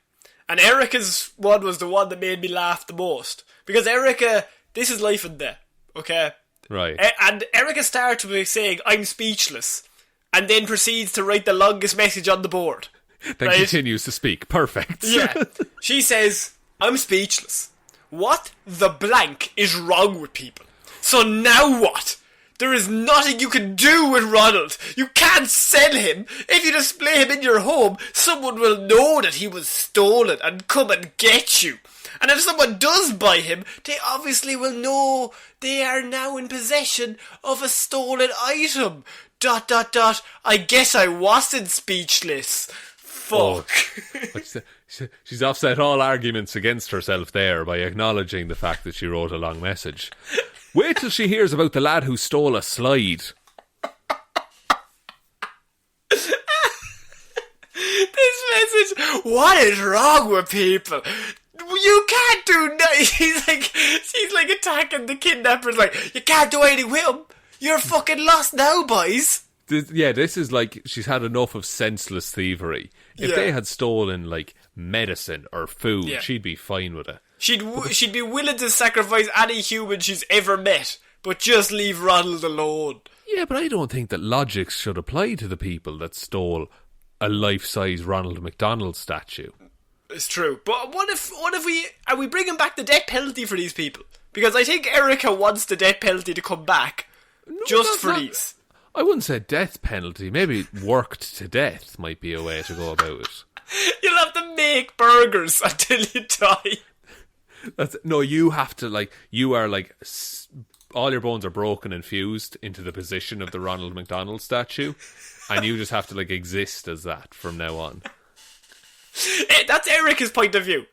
And Erica's one was the one that made me laugh the most, because Erica, this is life and death, okay? Right. And Erica starts by saying, I'm speechless, and then proceeds to write the longest message on the board. Then right? continues to speak. Perfect. Yeah. She says, I'm speechless. What the blank is wrong with people? So now what? There is nothing you can do with Ronald. You can't sell him. If you display him in your home, someone will know that he was stolen and come and get you. And if someone does buy him, they obviously will know they are now in possession of a stolen item. ... I guess I wasn't speechless. Fuck. Oh. She's offset all arguments against herself there by acknowledging the fact that she wrote a long message. Wait till she hears about the lad who stole a slide. This message, what is wrong with people? You can't do nothing. She's like attacking the kidnappers, like, you can't do anything with him. You're fucking lost now, boys. This is like she's had enough of senseless thievery. If they had stolen, like, medicine or food, she'd be fine with it. She'd be willing to sacrifice any human she's ever met, but just leave Ronald alone. Yeah, but I don't think that logic should apply to the people that stole a life-size Ronald McDonald statue. It's true, but what if we bringing back the death penalty for these people? Because I think Erica wants the death penalty to come back, these. I wouldn't say death penalty. Maybe worked to death might be a way to go about it. You'll have to make burgers until you die. You have to, like, you are like, all your bones are broken and fused into the position of the Ronald McDonald statue, and you just have to, like, exist as that from now on. That's Erica's point of view.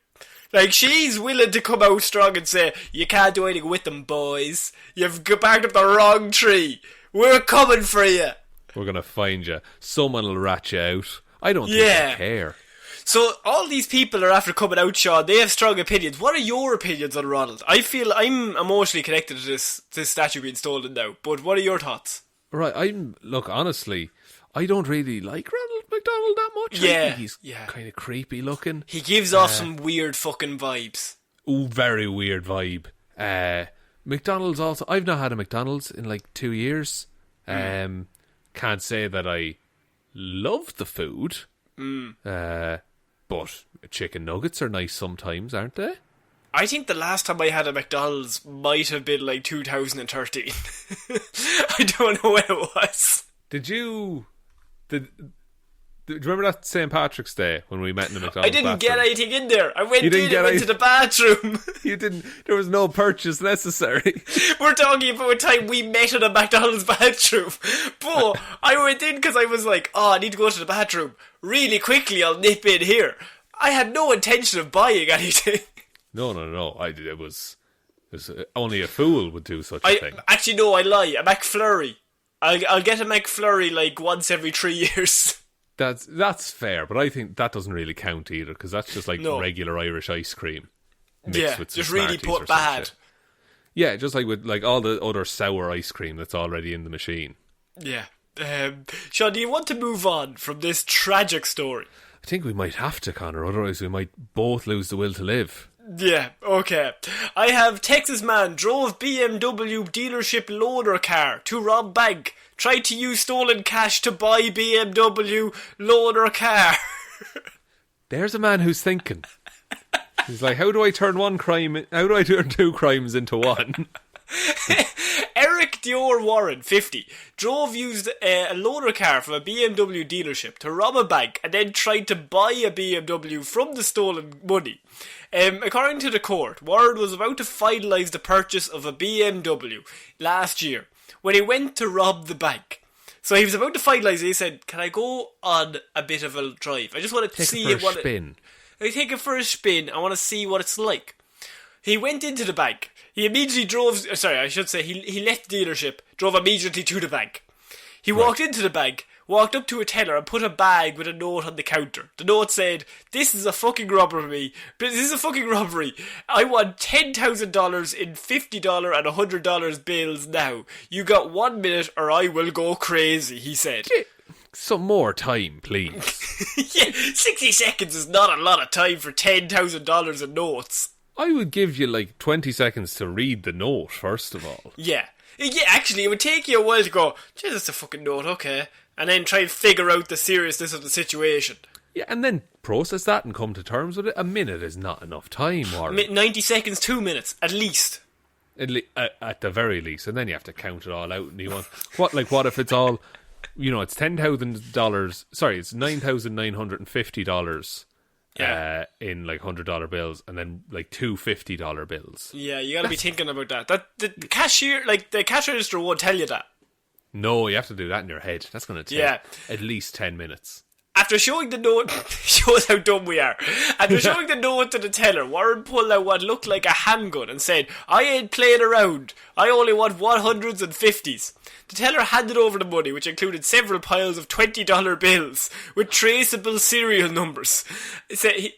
Like, she's willing to come out strong and say, you can't do anything with them, boys. You've barked up the wrong tree. We're coming for you. We're going to find you. Someone will rat you out. I don't think they care. So all these people are after coming out, Shaun. They have strong opinions. What are your opinions on Ronald? I feel I'm emotionally connected to this statue being stolen now. But what are your thoughts? Right, look, honestly, I don't really like Ronald McDonald that much. Yeah, I think he's kind of creepy looking. He gives off some weird fucking vibes. Ooh, very weird vibe. McDonald's also, I've not had a McDonald's in like 2 years. Can't say that I love the food. But chicken nuggets are nice sometimes, aren't they? I think the last time I had a McDonald's might have been like 2013. I don't know when it was. Did you remember that St. Patrick's Day when we met in the McDonald's I didn't bathroom? get anything in there. I went to the bathroom. You didn't. There was no purchase necessary. We're talking about a time we met in a McDonald's bathroom. But I went in because I was like, I need to go to the bathroom. Really quickly, I'll nip in here. I had no intention of buying anything. No. It was only a fool would do such a thing. Actually, no, I lie. A McFlurry. I'll get a McFlurry like once every 3 years. That's fair, but I think that doesn't really count either, because that's just like regular Irish ice cream. Yeah, with just really put bad. Yeah, just like with like all the other sour ice cream that's already in the machine. Yeah. Shaun, do you want to move on from this tragic story? I think we might have to, Connor, otherwise we might both lose the will to live. Yeah, okay. I have Texas man drove BMW dealership loaner car to rob bank. Tried to use stolen cash to buy BMW loaner car. There's a man who's thinking. He's like, how do I turn two crimes into one? Eric Dior Warren, 50, used a loaner car from a BMW dealership to rob a bank and then tried to buy a BMW from the stolen money. According to the court, Warren was about to finalise the purchase of a BMW last year when he went to rob the bank. So he was about to finalise it. He said, can I go on a bit of a drive? I just want to see it. I take it for a spin. I want to see what it's like. He went into the bank. He immediately he left the dealership, drove immediately to the bank. He walked into the bank, walked up to a teller and put a bag with a note on the counter. The note said, this is a fucking robbery. I want $10,000 in $50 and $100 bills now. You got 1 minute or I will go crazy, he said. Some more time, please. Yeah, 60 seconds is not a lot of time for $10,000 in notes. I would give you like 20 seconds to read the note, first of all. Yeah, actually, it would take you a while to go, geez, that's a fucking note, okay. And then try and figure out the seriousness of the situation. Yeah, and then process that and come to terms with it. A minute is not enough time, Warren. 90 seconds, 2 minutes, at least. At the very least. And then you have to count it all out. And you want... What if it's all... it's $10,000... Sorry, it's $9,950 in like $100 bills, and then like two $50 bills. Yeah, you gotta be thinking about that. The cashier, like the cash register won't tell you that. No, you have to do that in your head. That's going to take at least 10 minutes. After showing the note, shows how dumb we are. After showing the note to the teller, Warren pulled out what looked like a handgun and said, "I ain't playing around. I only want 100s and 50s. The teller handed over the money, which included several piles of $20 bills with traceable serial numbers.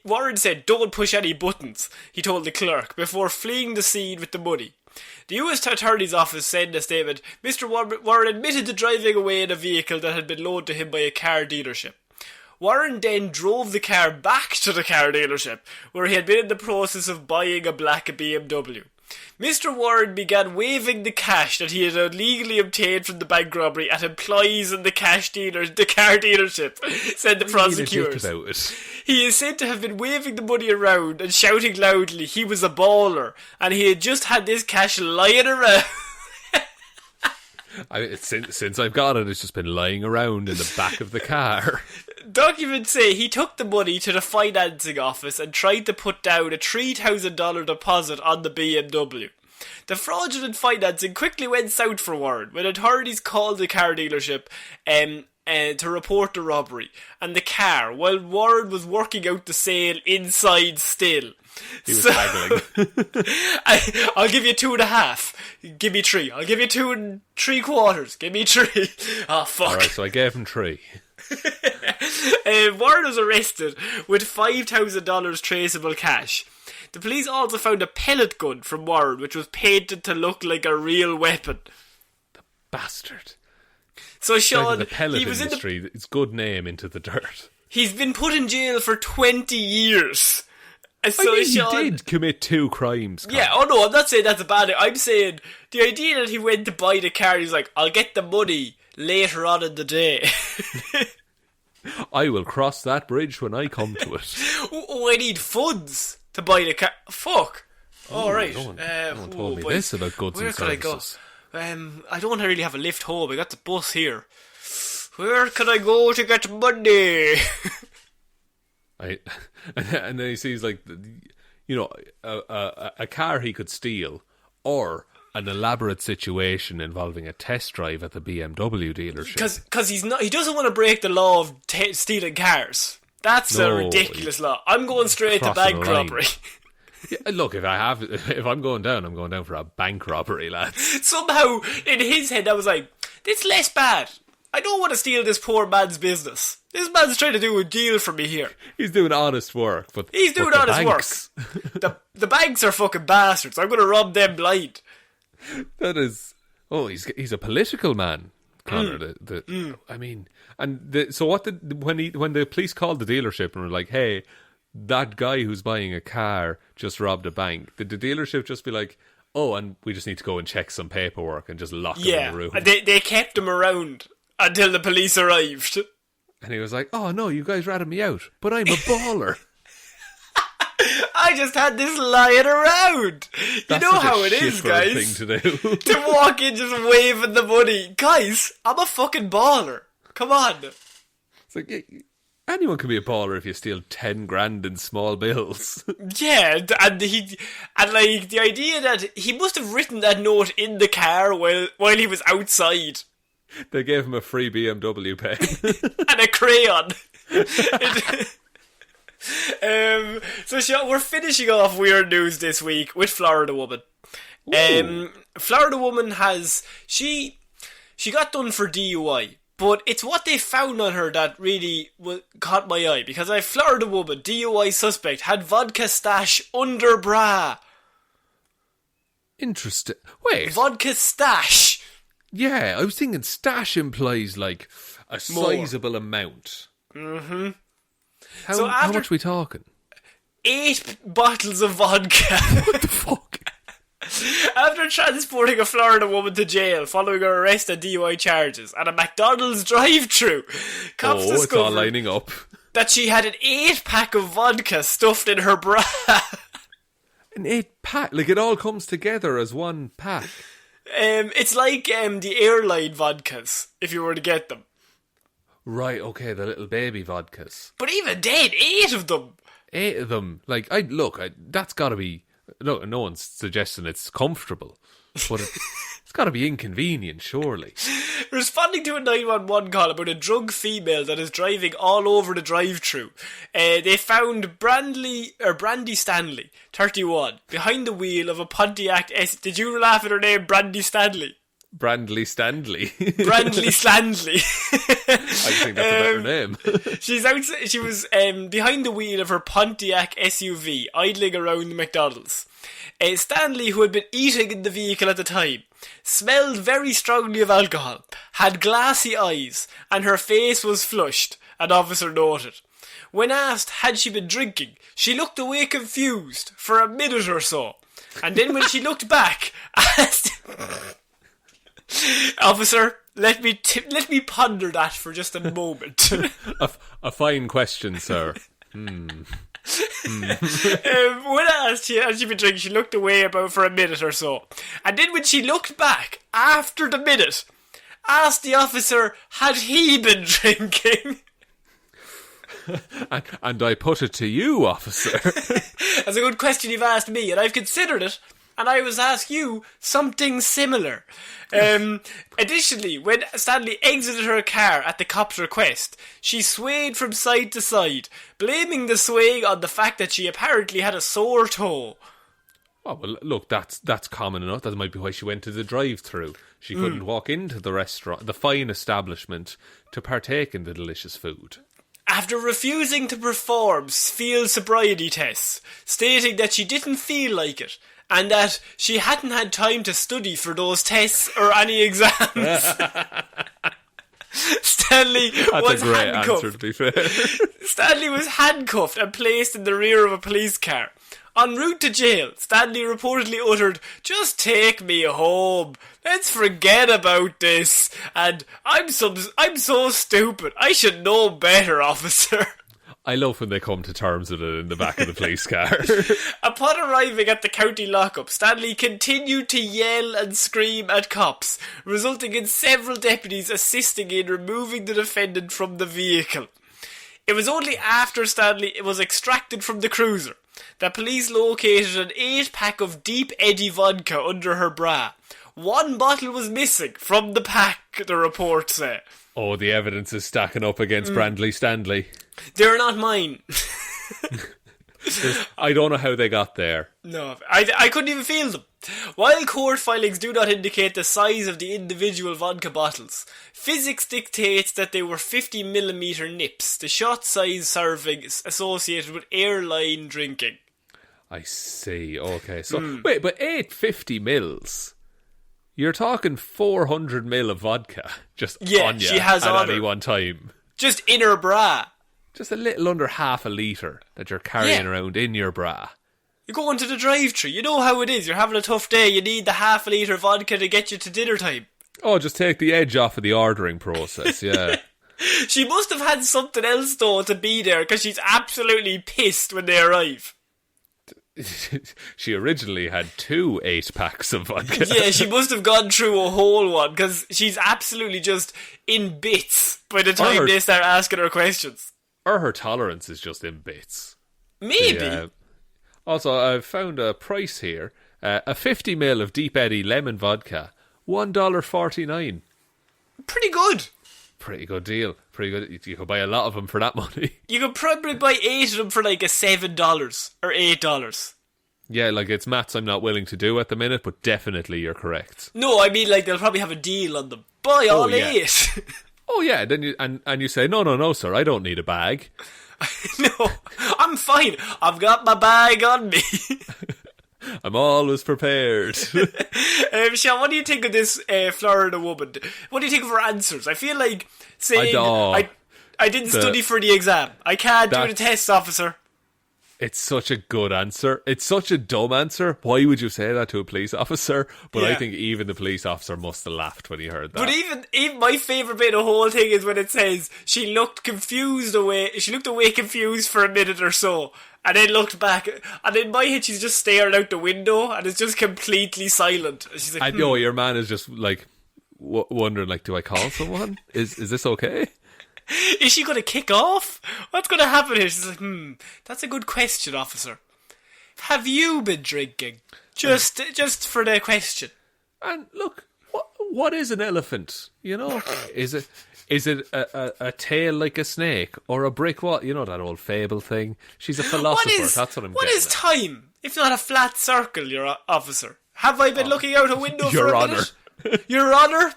Warren said, "Don't push any buttons," he told the clerk, before fleeing the scene with the money. The U.S. Attorney's Office said in a statement, Mr. Warren admitted to driving away in a vehicle that had been loaned to him by a car dealership. Warren then drove the car back to the car dealership, where he had been in the process of buying a black BMW. Mr. Warren began waving the cash that he had illegally obtained from the bank robbery at employees in the car dealership, said the prosecutors. He is said to have been waving the money around and shouting loudly he was a baller, and he had just had this cash lying around. Since I've got it, it's just been lying around in the back of the car. Documents say he took the money to the financing office and tried to put down a $3,000 deposit on the BMW. The fraudulent financing quickly went south for Warren when authorities called the car dealership to report the robbery and the car, while Warren was working out the sale inside still. He was haggling. I'll give you 2.5. Give me 3. I'll give you 2 3/4. Give me 3. Oh, fuck. Alright, so I gave him 3. Warren was arrested with $5,000 traceable cash. The police also found a pellet gun from Warren, which was painted to look like a real weapon. The bastard. So Shaun, the pellet industry, it's good name into the dirt. He's been put in jail for 20 years. So he Shaun did commit 2 crimes. Yeah, oh no, I'm not saying that's a bad thing. I'm saying the idea that he went to buy the car, he's like, I'll get the money later on in the day. I will cross that bridge when I come to it. I need funds to buy the car. Fuck. Alright. No one told me this about goods and services. Where could I go? I don't really have a lift home. I got the bus here. Where can I go to get money? And then he sees like, a car he could steal, or an elaborate situation involving a test drive at the BMW dealership. Because he doesn't want to break the law of stealing cars. That's a ridiculous law. I'm going straight to bank robbery. Yeah, look, if I'm going down for a bank robbery, lads. Somehow in his head I was like, it's less bad. I don't want to steal this poor man's business. This man's trying to do a deal for me here. He's doing honest work, but he's doing honest work. The banks are fucking bastards. I'm going to rob them blind. That is. Oh, he's a political man, Connor. I mean, so what did when the police called the dealership and were like, "Hey, that guy who's buying a car just robbed a bank." Did the dealership just be like, "Oh, and we just need to go and check some paperwork and just lock him in the room"? Yeah, they kept him around until the police arrived. And he was like, "Oh no, you guys ratted me out, but I'm a baller." I just had this lying around. You know how it is, guys. Thing to do. To walk in just waving the money. Guys, I'm a fucking baller. Come on. It's like, anyone can be a baller if you steal 10 grand in small bills. Yeah, and like the idea that he must have written that note in the car while he was outside. They gave him a free BMW pen. And a crayon. So Shaun, we're finishing off weird news this week with Florida Woman. Florida Woman she got done for DUI, but it's what they found on her that really caught my eye, because a Florida Woman DUI suspect had vodka stash under bra. Interesting. Wait. Vodka stash. Yeah, I was thinking stash implies like a sizable amount. Mm-hmm. How much are we talking? 8 bottles of vodka. What the fuck? After transporting a Florida woman to jail following her arrest on DUI charges at a McDonald's drive-thru, cops it's all discovered lining up. that she had an 8-pack of vodka stuffed in her bra. An 8-pack? Like, it all comes together as one pack. It's like the airline vodkas, if you were to get them. Right, okay, the little baby vodkas. But even then, 8 of them. 8 of them. Like, that's got to be... No one's suggesting it's comfortable, but it's got to be inconvenient, surely. Responding to a 911 call about a drunk female that is driving all over the drive-thru, they found Brandy Stanley, 31, behind the wheel of a Pontiac S. Did you laugh at her name, Brandy Stanley? Brandley Stanley. Brandley Stanley. I think that's a better name. She was behind the wheel of her Pontiac SUV, idling around the McDonald's. Stanley, who had been eating in the vehicle at the time, smelled very strongly of alcohol, had glassy eyes, and her face was flushed, an officer noted. When asked had she been drinking, she looked away confused for a minute or so, and then when she looked back, asked... Officer, let me ponder that for just a moment. a fine question, sir. When asked had she been drinking, she looked away about for a minute or so. And then when she looked back, after the minute, asked the officer, had he been drinking? And I put it to you, officer. That's a good question you've asked me, and I've considered it. And I was asked you something similar. Additionally, when Stanley exited her car at the cop's request, she swayed from side to side, blaming the swaying on the fact that she apparently had a sore toe. Oh, well, look, that's common enough. That might be why she went to the drive-thru. She couldn't walk into the restaurant, the fine establishment, to partake in the delicious food. After refusing to perform field sobriety tests, stating that she didn't feel like it, and that she hadn't had time to study for those tests or any exams. Stanley was handcuffed. Answer, to be fair. Stanley was handcuffed and placed in the rear of a police car. En route to jail, Stanley reportedly uttered, "Just take me home. Let's forget about this. And I'm so stupid. I should know better, officer." I love when they come to terms with it in the back of the police car. Upon arriving at the county lockup, Stanley continued to yell and scream at cops, resulting in several deputies assisting in removing the defendant from the vehicle. It was only after Stanley was extracted from the cruiser that police located an 8-pack of Deep Eddy vodka under her bra. One bottle was missing from the pack, the reports say. Oh, the evidence is stacking up against Brandley Stanley. They're not mine. I don't know how they got there. No, I couldn't even feel them. While court filings do not indicate the size of the individual vodka bottles, physics dictates that they were 50mm nips, the shot size servings associated with airline drinking. I see, okay. So, wait, but 850 mils? You're talking 400 mil of vodka just on you she has at any one time. Just in her bra. Just a little under half a litre that you're carrying around in your bra. You're going to the drive-thru. You know how it is. You're having a tough day. You need the half a litre vodka to get you to dinner time. Oh, just take the edge off of the ordering process, yeah. She must have had something else, though, to be there, because she's absolutely pissed when they arrive. She originally had 2 8-packs of vodka. Yeah, she must have gone through a whole one, because she's absolutely just in bits by the time they start asking her questions. Or her tolerance is just in bits. Maybe. Also, I've found a price here. A 50ml of Deep Eddy lemon vodka, $1.49. Pretty good. Pretty good deal. Pretty good. You could buy a lot of them for that money. You could probably buy 8 of them for like a $7 or $8. Yeah, like it's maths I'm not willing to do at the minute, but definitely you're correct. No, I mean like they'll probably have a deal on them. Buy all 8. Oh yeah, then you say, no, sir, I don't need a bag. No, I'm fine. I've got my bag on me. I'm always prepared. Shaun, what do you think of this Florida woman? What do you think of her answers? I feel like saying I didn't study for the exam. I can't do the test, officer. It's such a good answer. It's such a dumb answer. Why would you say that to a police officer? But I think even the police officer must have laughed when he heard that. But even my favourite bit of the whole thing is when it says she looked away confused for a minute or so, and then looked back, and in my head she's just staring out the window, and it's just completely silent. And she's like, I know your man is just like wondering, like, do I call someone? Is this okay? Is she going to kick off? What's going to happen here? She's like, that's a good question, officer. Have you been drinking? Just for the question. And look, what is an elephant? You know, is it a tail like a snake or a brick wall? You know that old fable thing. She's a philosopher. That's what I'm getting. What is time if not a flat circle, your officer? Have I been looking out a window for a minute? Your Honour?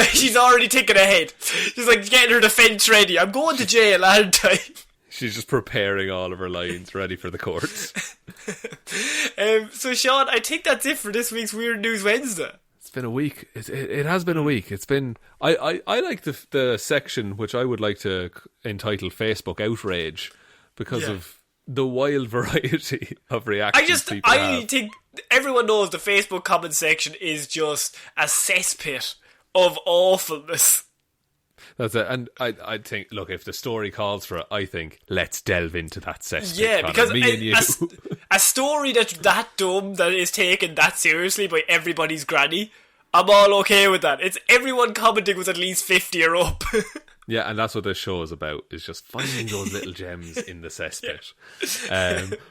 She's already thinking ahead. She's like getting her defence ready. I'm going to jail, aren't I? She's just preparing all of her lines, ready for the courts. So Shaun, I think that's it for this week's Weird News Wednesday. It's been a week. It has been a week. It's been. I like the section which I would like to entitle Facebook Outrage because of the wild variety of reactions people have. I think everyone knows the Facebook comment section is just a cesspit of awfulness. That's it. And I think, look, if the story calls for it, I think let's delve into that cesspit. Yeah, Connor, because me and you. A story that's that dumb, that is taken that seriously by everybody's granny, I'm all okay with that. It's everyone commenting was at least 50 or up. Yeah, and that's what this show is about, is just finding those little gems in the cesspit.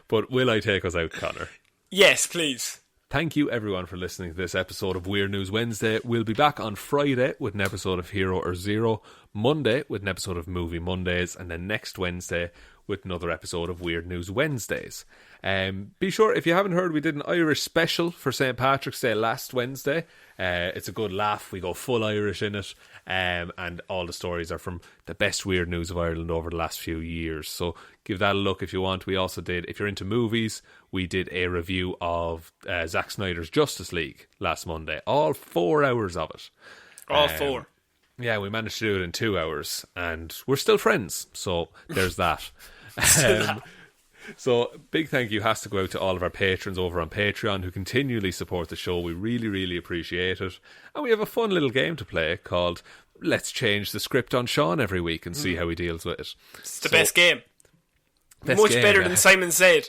But will I take us out, Connor? Yes, please. Thank you, everyone, for listening to this episode of Weird News Wednesday. We'll be back on Friday with an episode of Hero or Zero, Monday with an episode of Movie Mondays, and then next Wednesday with another episode of Weird News Wednesdays. Be sure, if you haven't heard, we did an Irish special for St. Patrick's Day last Wednesday. It's a good laugh. We go full Irish in it. And all the stories are from the best weird news of Ireland over the last few years. So give that a look if you want. We also did, if you're into movies, we did a review of Zack Snyder's Justice League last Monday. All 4 hours of it. All 4. Yeah, we managed to do it in 2 hours. And we're still friends. So there's that. So big thank you has to go out to all of our patrons over on Patreon who continually support the show. We really, really appreciate it. And we have a fun little game to play called Let's Change the Script on Shaun every week and see how he deals with it. It's the best game. Much better than Simon Said.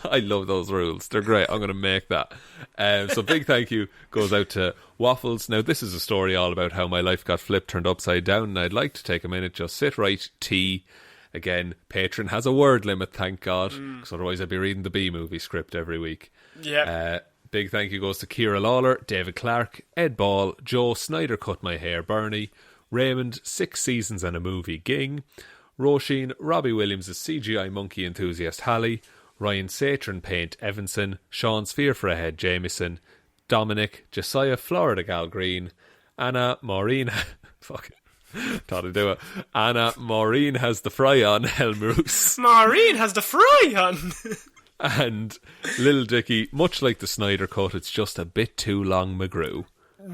I love those rules. They're great. I'm going to make that. So big thank you goes out to Waffles. Now, this is a story all about how my life got flipped, turned upside down, and I'd like to take a minute, just sit right, tea. Again, Patreon has a word limit, thank God, because otherwise I'd be reading the B-movie script every week. Yeah. Big thank you goes to Ciara Lawler, David Clarke, Ed Ball, Joe, Snyder Cut My Hair, Bernie, Raymond, 6 Seasons and a Movie, Ging, Roisin Robbie Williams' CGI Monkey Enthusiast, Hally, Ryan Satron Paint, Evanson, Shaun Sphere for a Head, Jamieson, Dominic, Jessiah Florida Gal Green, Anna, Maureen... Fuck it. Thought I'd do it. Anna, Maureen has the fry on, Hjelmroos. Maureen has the fry on. And Lil Dicky, much like the Snyder Cut, it's just a bit too long, McGrew.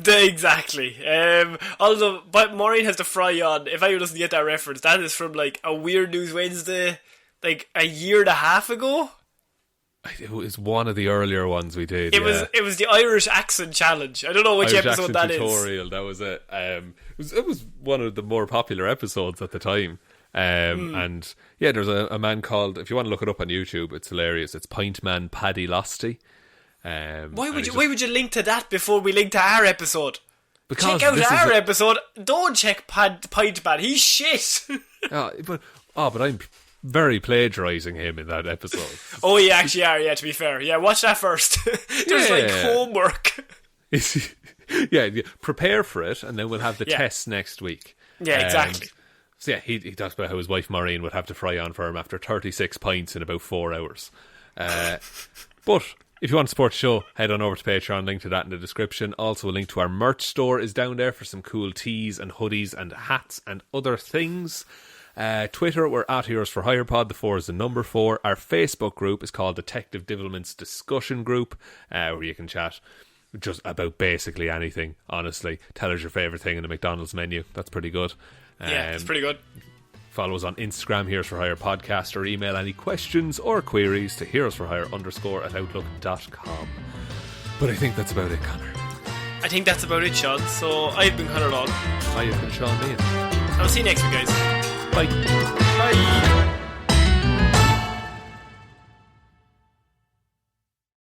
Exactly. But Maureen has the fry on. If anyone doesn't get that reference, that is from like a Weird News Wednesday, like a year and a half ago. It was one of the earlier ones we did. It was the Irish accent challenge. I don't know which Irish episode that tutorial, is. That was it. It was one of the more popular episodes at the time. And yeah, there's a man called, if you want to look it up on YouTube, it's hilarious. It's Pint Man Paddy Losty. Why would you link to that before we link to our episode? Because check out our episode. Don't check Pint Man. He's shit. but I'm very plagiarising him in that episode. Oh, you actually are, yeah, to be fair. Yeah, watch that first. There's like homework. Yeah, prepare for it, and then we'll have the tests next week. Yeah, exactly. So yeah, he talks about how his wife Maureen would have to fry on for him after 36 pints in about 4 hours. But if you want to support the show, head on over to Patreon, link to that in the description. Also a link to our merch store is down there for some cool tees and hoodies and hats and other things. Twitter, we're at Heroes for Hire Pod. The 4 is the number 4. Our Facebook group is called Detective Divilment's Discussion Group, where you can chat just about basically anything, honestly. Tell us your favourite thing in the McDonald's menu. That's pretty good. Yeah, it's pretty good. Follow us on Instagram, Heroes for Hire Podcast, or email any questions or queries to heroesforhire_@outlook.com. But I think that's about it, Connor. I think that's about it, Sean. So I've been Connor Long. I have been Shaun Meehan. I'll see you next week, guys. Bye. Bye.